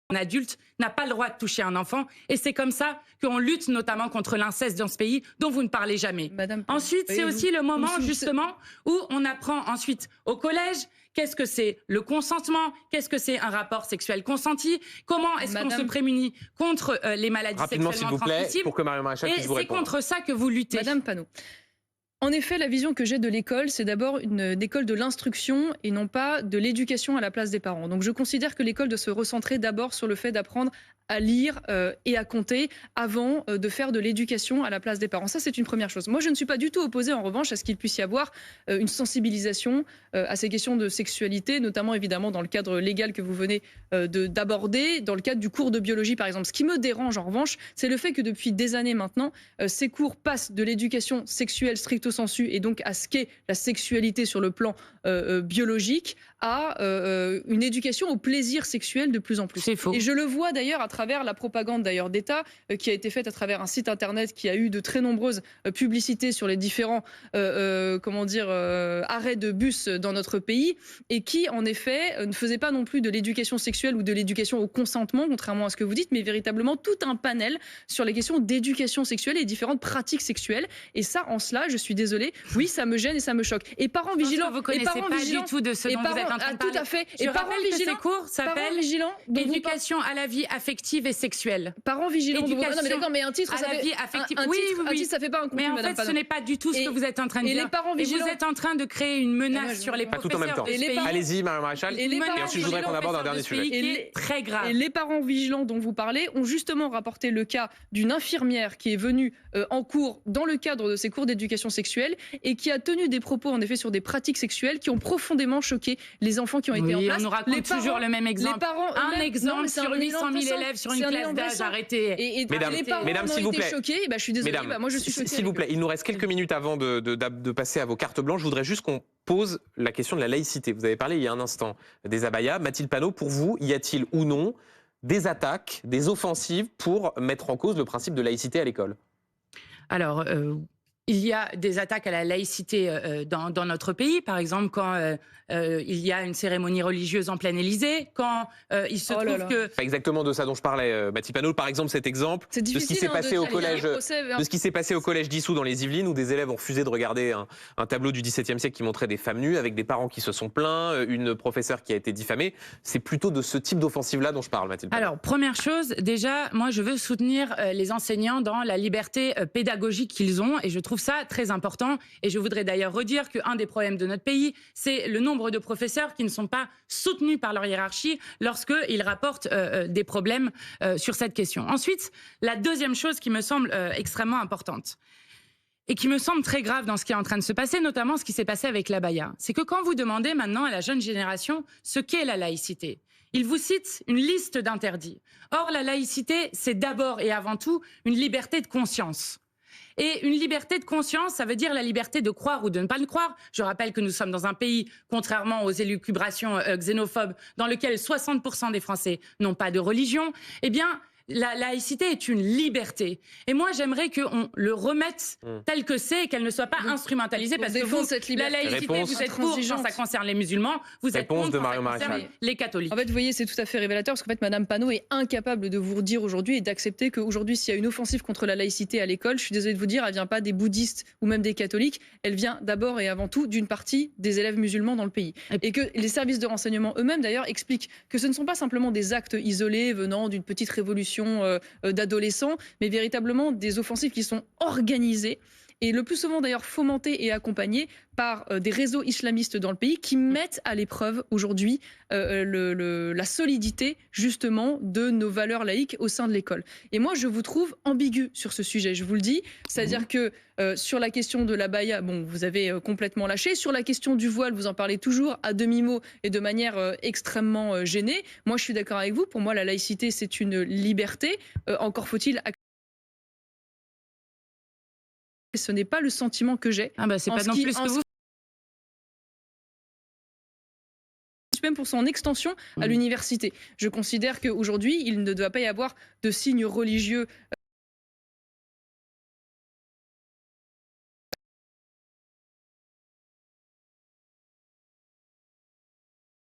qu'un adulte n'a pas le droit de toucher un enfant, et c'est comme ça qu'on lutte notamment contre l'inceste dans ce pays dont vous ne parlez jamais. Ensuite, c'est aussi le moment justement où on apprend ensuite au collège qu'est-ce que c'est le consentement, qu'est-ce que c'est un rapport sexuel consenti, comment est-ce qu'on se prémunit contre les maladies sexuellement transmissibles. Pour que Marion Maréchal puisse vous répondre. C'est contre ça que vous luttez. Madame Panot. En effet, la vision que j'ai de l'école, c'est d'abord une école de l'instruction et non pas de l'éducation à la place des parents. Donc je considère que l'école doit se recentrer d'abord sur le fait d'apprendre à lire et à compter avant de faire de l'éducation à la place des parents. Ça, c'est une première chose. Moi, je ne suis pas du tout opposée, en revanche, à ce qu'il puisse y avoir une sensibilisation à ces questions de sexualité, notamment, évidemment, dans le cadre légal que vous venez d'aborder, dans le cadre du cours de biologie, par exemple. Ce qui me dérange, en revanche, c'est le fait que depuis des années maintenant, ces cours passent de l'éducation sexuelle stricto sensu, et donc à ce qu'est la sexualité sur le plan biologique, à une éducation au plaisir sexuel de plus en plus. C'est faux. Et je le vois d'ailleurs à travers la propagande d'État qui a été faite à travers un site internet qui a eu de très nombreuses publicités sur les différents arrêts de bus dans notre pays, et qui en effet ne faisait pas non plus de l'éducation sexuelle ou de l'éducation au consentement, contrairement à ce que vous dites, mais véritablement tout un panel sur les questions d'éducation sexuelle et différentes pratiques sexuelles. Et ça, en cela, je suis désolée, oui, ça me gêne et ça me choque. Et parents vigilants, vous connaissez pas du tout de ce dont vous êtes en train de parler. Tout à fait. Et parents vigilants, ces cours s'appellent éducation à la vie affective et sexuelle. Parents vigilants. Non, mais d'accord, mais un titre, ça fait affective. Un titre, ça fait pas un contenu. Mais en fait, ce n'est pas du tout ce que vous êtes en train de dire. Les parents vigilants. Et vous êtes en train de créer une menace sur les professeurs. Pas tout en même temps. Allez-y, Marion Maréchal. Et ensuite, je voudrais qu'on aborde un dernier sujet. Qui est très grave. Et les parents vigilants dont vous parlez ont justement rapporté le cas d'une infirmière qui est venue en cours dans le cadre de ces cours d'éducation sexuelle et qui a tenu des propos en effet sur des pratiques sexuelles qui ont profondément choqué les enfants qui ont été en classe. On nous raconte toujours le même exemple. Un exemple sur 800 000 élèves sur une classe d'âge. Arrêtez. Et mesdames, s'il vous plaît. Choqués, je suis désolée, moi je suis choquée. S'il vous plaît, il nous reste quelques minutes avant de passer à vos cartes blanches. Je voudrais juste qu'on pose la question de la laïcité. Vous avez parlé il y a un instant des abayas. Mathilde Panot, pour vous, y a-t-il ou non des attaques, des offensives pour mettre en cause le principe de laïcité à l'école? Alors, il y a des attaques à la laïcité dans notre pays, par exemple quand il y a une cérémonie religieuse en plein Élysée, quand il se trouve que... Pas exactement de ça dont je parlais, Mathilde Panot. Par exemple, cet exemple de ce qui s'est passé au collège, de ce qui s'est passé au collège d'Issou dans les Yvelines, où des élèves ont refusé de regarder un tableau du XVIIe siècle qui montrait des femmes nues, avec des parents qui se sont plaints, une professeure qui a été diffamée. C'est plutôt de ce type d'offensive-là dont je parle, Mathilde Panot. Alors, première chose, déjà, moi, je veux soutenir les enseignants dans la liberté pédagogique qu'ils ont, et je trouve ça très important. Et je voudrais d'ailleurs redire qu'un des problèmes de notre pays, c'est le nombre de professeurs qui ne sont pas soutenus par leur hiérarchie lorsqu'ils rapportent des problèmes sur cette question. Ensuite, la deuxième chose qui me semble extrêmement importante et qui me semble très grave dans ce qui est en train de se passer, notamment ce qui s'est passé avec l'abaya, c'est que quand vous demandez maintenant à la jeune génération ce qu'est la laïcité, il vous cite une liste d'interdits. Or, la laïcité, c'est d'abord et avant tout une liberté de conscience. Et une liberté de conscience, ça veut dire la liberté de croire ou de ne pas le croire. Je rappelle que nous sommes dans un pays, contrairement aux élucubrations xénophobes, dans lequel 60% des Français n'ont pas de religion. Eh bien, La laïcité est une liberté. Et moi, j'aimerais qu'on le remette tel que c'est et qu'elle ne soit pas instrumentalisée. Parce que vous, cette la laïcité, vous êtes pour quand ça concerne les musulmans, vous êtes contre quand ça concerne les catholiques. En fait, vous voyez, c'est tout à fait révélateur, parce qu'en fait, Madame Panot est incapable de vous dire aujourd'hui et d'accepter qu'aujourd'hui, s'il y a une offensive contre la laïcité à l'école, je suis désolée de vous dire, elle vient pas des bouddhistes ou même des catholiques, elle vient d'abord et avant tout d'une partie des élèves musulmans dans le pays. Et que les services de renseignement eux-mêmes, d'ailleurs, expliquent que ce ne sont pas simplement des actes isolés venant d'une petite révolution d'adolescents, mais véritablement des offensives qui sont organisées et le plus souvent d'ailleurs fomentées et accompagnées par des réseaux islamistes dans le pays qui mettent à l'épreuve aujourd'hui la solidité justement de nos valeurs laïques au sein de l'école. Et moi, je vous trouve ambigu sur ce sujet, je vous le dis. C'est-à-dire que sur la question de l'abaya, bon, vous avez complètement lâché. Sur la question du voile, vous en parlez toujours à demi-mot et de manière extrêmement gênée. Moi, je suis d'accord avec vous. Pour moi, la laïcité, c'est une liberté. Encore faut-il... Ce n'est pas le sentiment que j'ai. Ah bah c'est pas non plus ce que vous... Même pour son extension à l'université. Je considère qu'aujourd'hui, il ne doit pas y avoir de signes religieux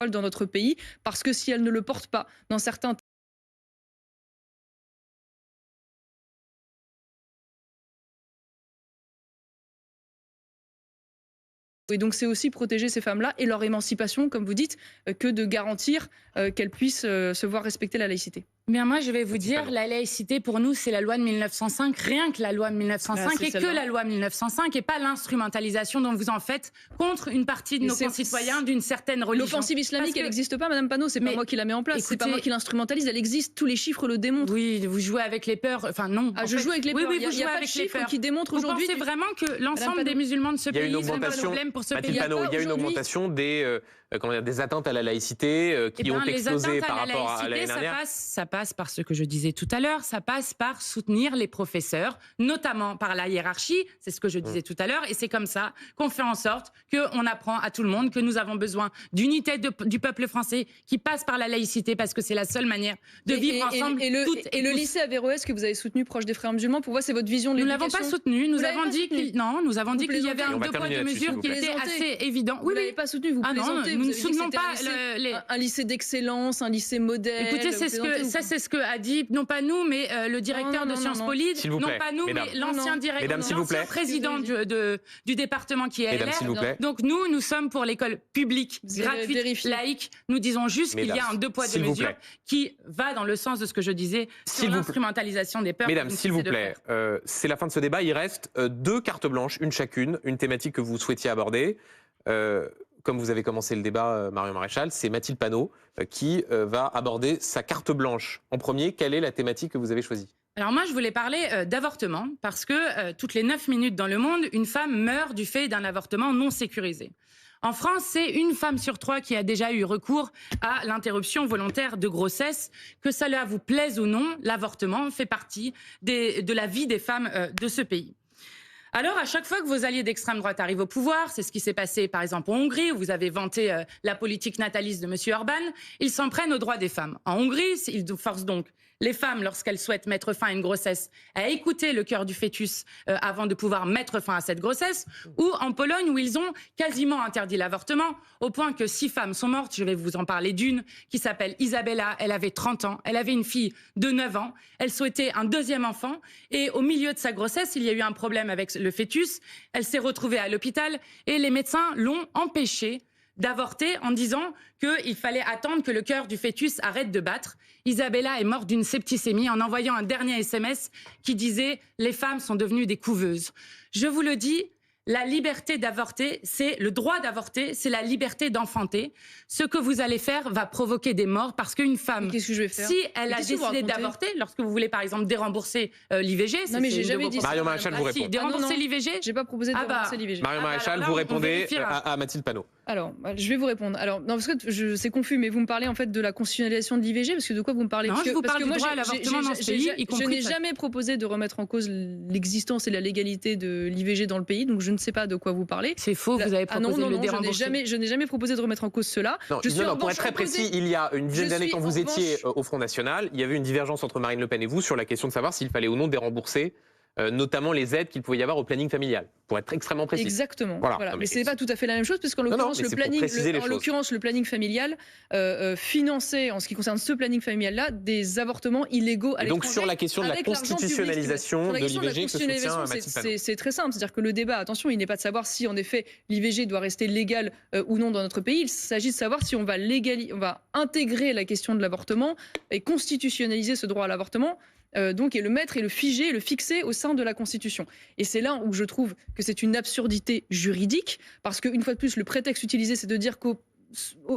dans notre pays, parce que si elle ne le porte pas dans certains et donc c'est aussi protéger ces femmes-là et leur émancipation, comme vous dites, que de garantir qu'elles puissent se voir respecter la laïcité. Bien, moi, je vais vous dire, la laïcité, pour nous, c'est la loi de 1905, rien que la loi de 1905, et que la loi de 1905, et pas l'instrumentalisation dont vous en faites contre une partie de nos concitoyens d'une certaine religion. L'offensive islamique, elle n'existe pas, Madame Panot, c'est pas moi qui la mets en place, c'est pas moi qui l'instrumentalise, elle existe, tous les chiffres le démontrent. Oui, vous jouez avec les peurs, enfin non. Je joue avec les peurs, oui, il n'y a pas de chiffres qui démontrent aujourd'hui... Vous pensez vraiment que l'ensemble des musulmans de ce pays sont un problème pour ce pays? Il y a une augmentation des atteintes à la laïcité qui ont explosé par rapport à l'année dernière. Ça passe par ce que je disais tout à l'heure, ça passe par soutenir les professeurs, notamment par la hiérarchie, c'est ce que je disais tout à l'heure, et c'est comme ça qu'on fait en sorte qu'on apprend à tout le monde que nous avons besoin d'unité du peuple français qui passe par la laïcité, parce que c'est la seule manière de vivre ensemble. Et le lycée Averroès que vous avez soutenu proche des frères musulmans, pour moi c'est votre vision de l'éducation. Nous l'avons pas soutenu, nous avons dit qu'il y avait un deux poids deux mesures qui était assez évident. Vous l'avez pas soutenu, vous plaisantez. Nous ne soutenons pas un lycée d'excellence, un lycée modèle. Écoutez, c'est ce que a dit, non pas nous, mais le directeur de Sciences Po Lille, non pas nous, mais l'ancien directeur, l'ancien président du département qui est LR. Donc nous sommes pour l'école publique, gratuite, laïque. Nous disons juste qu'il y a un deux poids deux mesures qui va dans le sens de ce que je disais sur l'instrumentalisation des peurs. Mesdames, s'il vous plaît, c'est la fin de ce débat. Il reste 2 cartes blanches, une chacune, une thématique que vous souhaitiez aborder. Comme vous avez commencé le débat, Marion Maréchal, c'est Mathilde Panot qui va aborder sa carte blanche. En premier, quelle est la thématique que vous avez choisie ? Alors moi, je voulais parler d'avortement, parce que toutes les 9 minutes dans le monde, une femme meurt du fait d'un avortement non sécurisé. En France, c'est une femme sur 3 qui a déjà eu recours à l'interruption volontaire de grossesse. Que cela vous plaise ou non, l'avortement fait partie de la vie des femmes de ce pays. Alors, à chaque fois que vos alliés d'extrême droite arrivent au pouvoir, c'est ce qui s'est passé par exemple en Hongrie, où vous avez vanté la politique nataliste de M. Orban, ils s'en prennent aux droits des femmes. En Hongrie, ils forcent donc les femmes, lorsqu'elles souhaitent mettre fin à une grossesse, à écouter le cœur du fœtus avant de pouvoir mettre fin à cette grossesse, ou en Pologne, où ils ont quasiment interdit l'avortement, au point que 6 femmes sont mortes. Je vais vous en parler d'une qui s'appelle Isabella, elle avait 30 ans, elle avait une fille de 9 ans, elle souhaitait un 2e enfant, et au milieu de sa grossesse, il y a eu un problème avec le fœtus, elle s'est retrouvée à l'hôpital, et les médecins l'ont empêchée d'avorter en disant qu'il fallait attendre que le cœur du fœtus arrête de battre. Isabella est morte d'une septicémie en envoyant un dernier SMS qui disait « Les femmes sont devenues des couveuses ». Je vous le dis, la liberté d'avorter, c'est le droit d'avorter, c'est la liberté d'enfanter. Ce que vous allez faire va provoquer des morts parce qu'une femme, si elle a décidé d'avorter, lorsque vous voulez par exemple dérembourser l'IVG, non mais j'ai jamais dit ça. Marion Maréchal vous répond. Dérembourser l'IVG, j'ai pas proposé de dérembourser l'IVG. Marion Maréchal, vous répondez à Mathilde Panot. Alors, je vais vous répondre. Alors, non, parce que c'est confus, mais vous me parlez en fait de la constitutionnalisation de l'IVG, parce que de quoi vous me parlez? Non, je vous parle du droit à l'avortement dans ce pays, y compris. Je n'ai jamais proposé de remettre en cause l'existence et la légalité de l'IVG dans le pays, donc je ne sais pas de quoi vous parlez. C'est faux, vous avez proposé de le dérembourser. Je n'ai jamais proposé de remettre en cause cela. Non, pour être très précis, il y a une dizaine d'années, quand vous étiez au Front National, il y avait une divergence entre Marine Le Pen et vous sur la question de savoir s'il fallait ou non dérembourser notamment les aides qu'il pouvait y avoir au planning familial, pour être extrêmement précis. Exactement. Voilà. Mais ce n'est pas tout à fait la même chose, parce qu'en l'occurrence, le planning familial finançait, en ce qui concerne ce planning familial-là, des avortements illégaux à l'étranger. Donc sur la question de la constitutionnalisation de l'IVG, c'est très simple. C'est-à-dire que le débat, attention, il n'est pas de savoir si en effet l'IVG doit rester légal ou non dans notre pays. Il s'agit de savoir si on va intégrer la question de l'avortement et constitutionnaliser ce droit à l'avortement. Et le mettre et le figer, le fixer au sein de la Constitution. Et c'est là où je trouve que c'est une absurdité juridique, parce qu'une fois de plus, le prétexte utilisé, c'est de dire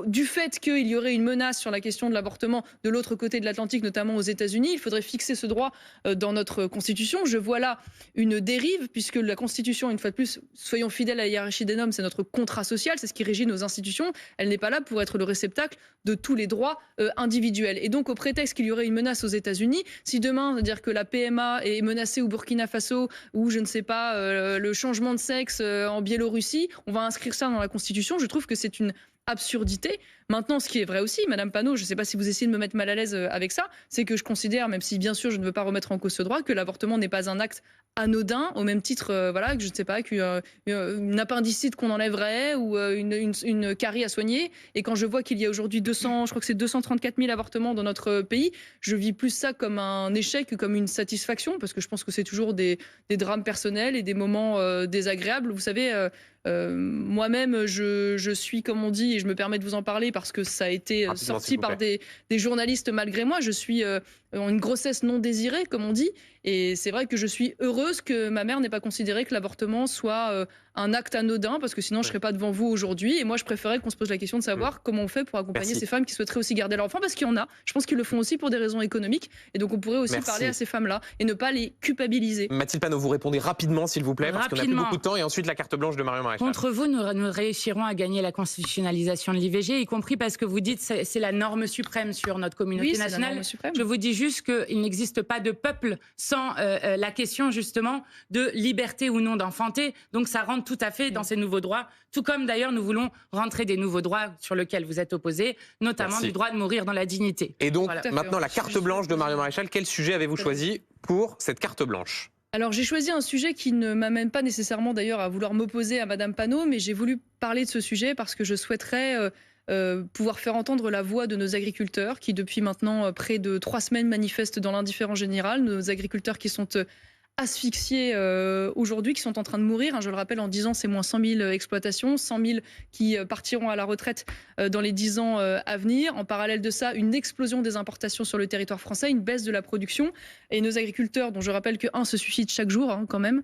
du fait qu'il y aurait une menace sur la question de l'avortement de l'autre côté de l'Atlantique, notamment aux États-Unis, il faudrait fixer ce droit dans notre Constitution. Je vois là une dérive, puisque la Constitution, une fois de plus, soyons fidèles à la hiérarchie des normes, c'est notre contrat social, c'est ce qui régit nos institutions. Elle n'est pas là pour être le réceptacle de tous les droits individuels. Et donc, au prétexte qu'il y aurait une menace aux États-Unis, si demain, c'est-à-dire que la PMA est menacée au Burkina Faso, ou je ne sais pas, le changement de sexe en Biélorussie, on va inscrire ça dans la Constitution. Je trouve que c'est une absurdité. Maintenant, ce qui est vrai aussi, Madame Panot, je ne sais pas si vous essayez de me mettre mal à l'aise avec ça, c'est que je considère, même si bien sûr je ne veux pas remettre en cause ce droit, que l'avortement n'est pas un acte anodin, au même titre, que je ne sais pas, qu'une appendicite qu'on enlèverait ou une carie à soigner. Et quand je vois qu'il y a aujourd'hui 234 000 avortements dans notre pays, je vis plus ça comme un échec que comme une satisfaction, parce que je pense que c'est toujours des drames personnels et des moments désagréables. Vous savez, moi-même, je suis, comme on dit, et je me permets de vous en parler parce que ça a été sorti par des journalistes malgré moi, je suis en une grossesse non désirée, comme on dit. Et c'est vrai que je suis heureuse que ma mère n'ait pas considéré que l'avortement soit un acte anodin, parce que sinon je ne serais pas devant vous aujourd'hui. Et moi, je préférais qu'on se pose la question de savoir comment on fait pour accompagner ces femmes qui souhaiteraient aussi garder leur enfant, parce qu'il y en a. Je pense qu'ils le font aussi pour des raisons économiques. Et donc on pourrait aussi parler à ces femmes-là et ne pas les culpabiliser. Mathilde Panot, vous répondez rapidement, s'il vous plaît, parce qu'on n'a plus beaucoup de temps. Et ensuite, la carte blanche de Marion Maréchal. Contre vous, nous réussirons à gagner la constitutionnalisation de l'IVG, y compris parce que vous dites que c'est la norme suprême sur notre communauté nationale. Je vous dis juste qu'il n'existe pas de peuple sans la question justement de liberté ou non d'enfanter. Donc ça rentre tout à fait dans ces nouveaux droits, tout comme d'ailleurs nous voulons rentrer des nouveaux droits sur lesquels vous êtes opposés, notamment du droit de mourir dans la dignité. Et donc maintenant la carte blanche de Marion Maréchal, quel sujet avez-vous choisi pour cette carte blanche ? Alors j'ai choisi un sujet qui ne m'amène pas nécessairement d'ailleurs à vouloir m'opposer à Madame Panot, mais j'ai voulu parler de ce sujet parce que je souhaiterais pouvoir faire entendre la voix de nos agriculteurs qui depuis maintenant près de 3 semaines manifestent dans l'indifférence générale, nos agriculteurs qui sont asphyxiés aujourd'hui, qui sont en train de mourir. Je le rappelle, en 10 ans, c'est moins 100 000 exploitations, 100 000 qui partiront à la retraite dans les 10 ans à venir. En parallèle de ça, une explosion des importations sur le territoire français, une baisse de la production. Et nos agriculteurs, dont je rappelle que un se suicide chaque jour quand même,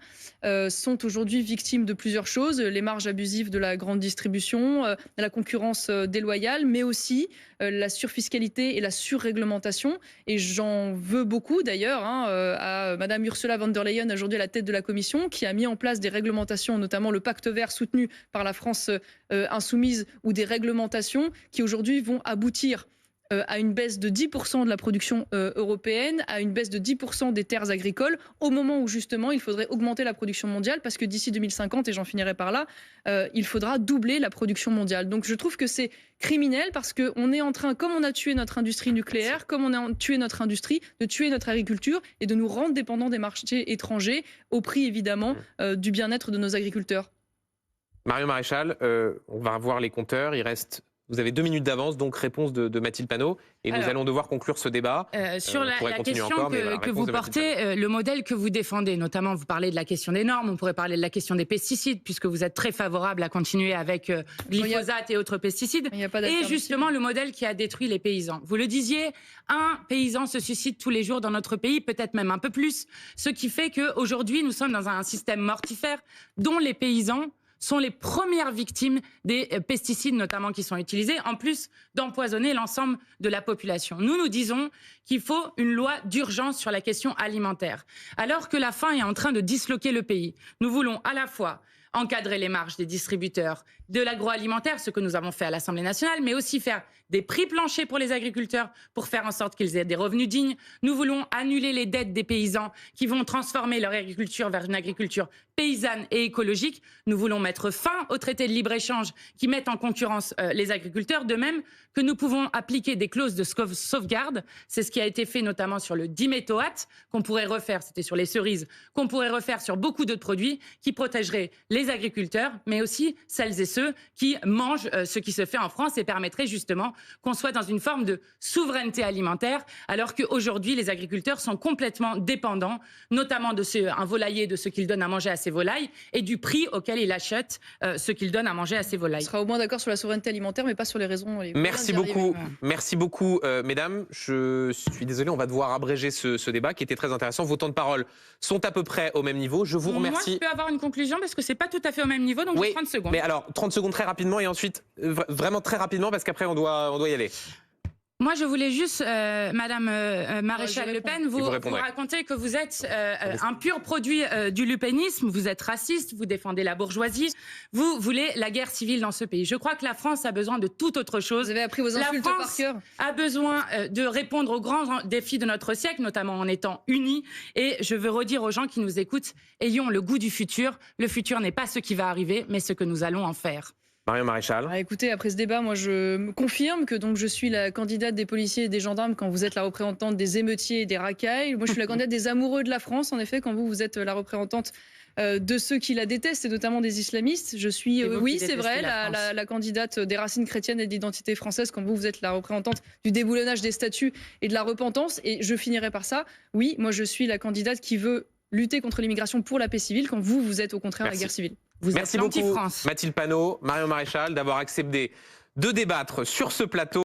sont aujourd'hui victimes de plusieurs choses. Les marges abusives de la grande distribution, la concurrence déloyale, mais aussi la surfiscalité et la surréglementation. Et j'en veux beaucoup d'ailleurs à Madame Ursula von der Leyen, aujourd'hui à la tête de la Commission, qui a mis en place des réglementations, notamment le pacte vert soutenu par la France insoumise, ou des réglementations qui aujourd'hui vont aboutir à une baisse de 10% de la production européenne, à une baisse de 10% des terres agricoles, au moment où justement il faudrait augmenter la production mondiale, parce que d'ici 2050, et j'en finirai par là, il faudra doubler la production mondiale. Donc je trouve que c'est criminel, parce qu'on est en train, comme on a tué notre industrie nucléaire, comme on a tué notre industrie, de tuer notre agriculture et de nous rendre dépendants des marchés étrangers, au prix évidemment du bien-être de nos agriculteurs. Marion Maréchal, on va revoir les compteurs, il reste... Vous avez 2 minutes d'avance, donc réponse de Mathilde Panot. Et nous allons devoir conclure ce débat. Sur la question que vous portez, le modèle que vous défendez, notamment vous parlez de la question des normes, on pourrait parler de la question des pesticides, puisque vous êtes très favorable à continuer avec glyphosate et autres pesticides. Et justement le modèle qui a détruit les paysans. Vous le disiez, un paysan se suicide tous les jours dans notre pays, peut-être même un peu plus. Ce qui fait qu'aujourd'hui, nous sommes dans un système mortifère dont les paysans sont les premières victimes des pesticides notamment qui sont utilisés, en plus d'empoisonner l'ensemble de la population. Nous disons qu'il faut une loi d'urgence sur la question alimentaire. Alors que la faim est en train de disloquer le pays, nous voulons à la fois encadrer les marges des distributeurs, de l'agroalimentaire, ce que nous avons fait à l'Assemblée nationale, mais aussi faire des prix planchers pour les agriculteurs pour faire en sorte qu'ils aient des revenus dignes. Nous voulons annuler les dettes des paysans qui vont transformer leur agriculture vers une agriculture paysanne et écologique. Nous voulons mettre fin aux traités de libre-échange qui mettent en concurrence les agriculteurs, de même que nous pouvons appliquer des clauses de sauvegarde. C'est ce qui a été fait notamment sur le diméthoate, qu'on pourrait refaire, c'était sur les cerises, qu'on pourrait refaire sur beaucoup d'autres produits qui protégeraient les agriculteurs, mais aussi celles et ceux qui mangent ce qui se fait en France et permettraient justement qu'on soit dans une forme de souveraineté alimentaire, alors qu'aujourd'hui, les agriculteurs sont complètement dépendants, notamment un volailler, de ce qu'il donne à manger à ses volailles et du prix auquel il achète ce qu'il donne à manger à ses volailles. On sera au moins d'accord sur la souveraineté alimentaire, mais pas sur les raisons. Merci beaucoup, mesdames. Je suis désolé, on va devoir abréger ce débat qui était très intéressant. Vos temps de parole sont à peu près au même niveau. Je vous remercie. Moi, je peux avoir une conclusion parce que c'est pas tout à fait au même niveau, donc oui, j'ai 30 secondes. Mais alors, 30 secondes très rapidement et ensuite, vraiment très rapidement parce qu'après, on doit y aller. Moi, je voulais juste, Madame Maréchal Le Pen, vous raconter que vous êtes un pur produit du lupénisme, vous êtes raciste, vous défendez la bourgeoisie, vous voulez la guerre civile dans ce pays. Je crois que la France a besoin de toute autre chose. Vous avez appris vos insultes par cœur. A besoin de répondre aux grands défis de notre siècle, notamment en étant unis. Et je veux redire aux gens qui nous écoutent, ayons le goût du futur. Le futur n'est pas ce qui va arriver, mais ce que nous allons en faire. Marion Maréchal. Écoutez, après ce débat, moi je me confirme que donc je suis la candidate des policiers et des gendarmes quand vous êtes la représentante des émeutiers et des racailles. Moi je suis la candidate des amoureux de la France, en effet, quand vous êtes la représentante de ceux qui la détestent et notamment des islamistes. Je suis, oui c'est vrai, la candidate des racines chrétiennes et de l'identité française quand vous êtes la représentante du déboulonnage des statues et de la repentance. Et je finirai par ça. Oui, moi je suis la candidate qui veut lutter contre l'immigration pour la paix civile quand vous êtes au contraire la guerre civile. Merci beaucoup Mathilde Panot, Marion Maréchal d'avoir accepté de débattre sur ce plateau.